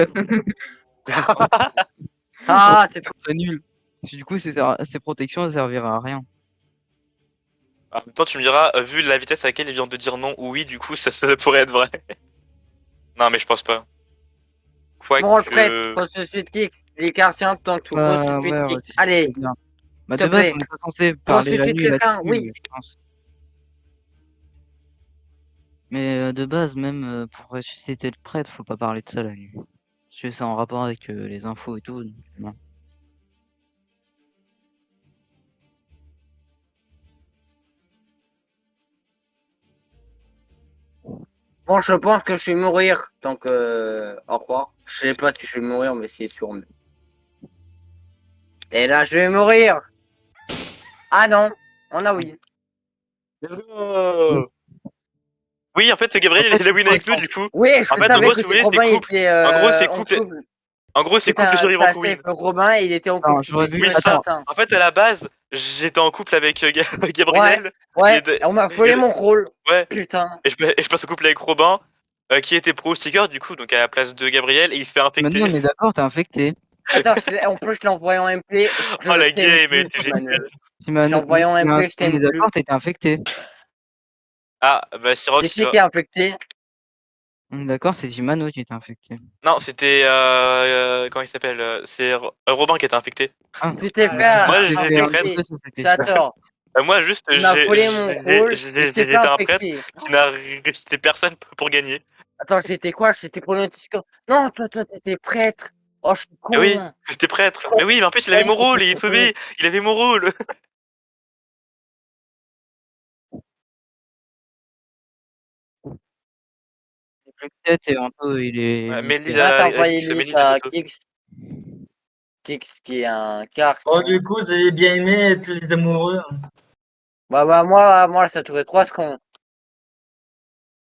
Ah, c'est trop. C'est nul. Du coup, ses protections, elles serviraient à rien. En même temps, tu me diras, vu la vitesse à laquelle il vient de dire non ou oui, du coup, ça pourrait être vrai. Non, mais je pense pas. Bon, le Quoique. prêtre, ressuscite Kix. L'écart science, tant que tu ressuscites Ouais, Kix. Allez, c'est bien. Bah, s'il de te base, plaît. on n'est pas censé parler la Ressuscite nuit quelqu'un, là-dessus, oui. je pense. Mais de base, même pour ressusciter le prêtre, faut pas parler de ça la nuit. Parce que c'est en rapport avec les infos et tout. Donc, non. Bon, je pense que je vais mourir. Donc, au revoir. Je sais pas si je vais mourir, mais c'est sûr. Et là, je vais mourir. Ah non, on a oui. Oui, en fait, Gabriel, En fait, il a win avec nous, attends. du coup. Oui, je En fait, en savais gros, que si vous c'est voulez, Robin, c'est il couple. était En gros, c'est en couple. couple. En gros, c'est Parce que couple survivant t'as pour win. safe Robin, il était en Attends, couple. j'aurais j'étais dû- sûr et attends. certain. En fait, à la base, j'étais en couple avec Gabriel. Ouais, Et on m'a volé mon rôle. Ouais. Putain. Et je passe en couple avec Robin, qui était pro sticker, du coup, donc à la place de Gabriel, et il se fait infecter. Maintenant, on est d'accord, t'es infecté. Attends, en plus, je l'ai envoyé en MP. Je Oh, la t'aime game, elle plus, était Manu. géniale. Si Manu- Je l'ai envoyé en MP, je on est t'aime plus. d'accord, t'étais infecté. Ah, bah, C'est Sirox, qui est infecté? On est d'accord, c'est Jimano qui était infecté. Non, c'était. Comment il s'appelle c'est Robin qui était infecté. Ah, Tu t'es Ah, fait Moi, c'était j'étais un prêtre. infecter. peu ça, c'était C'est à tort. Moi, juste, Il m'a volé mon rôle et je t'ai fait j'étais un prêtre infecter. qui n'a ressuscité personne pour gagner. Attends, j'étais quoi? J'étais pronosticant. Non, toi, t'étais prêtre. Oh, je suis Ah oui, con. j'étais prêtre. Mais oui, mais en plus, il avait mon rôle, il est sauvé. Il avait mon rôle. Peut-être et Anto, il est. Ouais, mais lui, il il est- Là, t'as a envoyé dit que limite il a à auto. Kix. Kix qui est un car. Oh, du coup, vous avez bien aimé être les amoureux. Bah, moi, ça durait 3 secondes.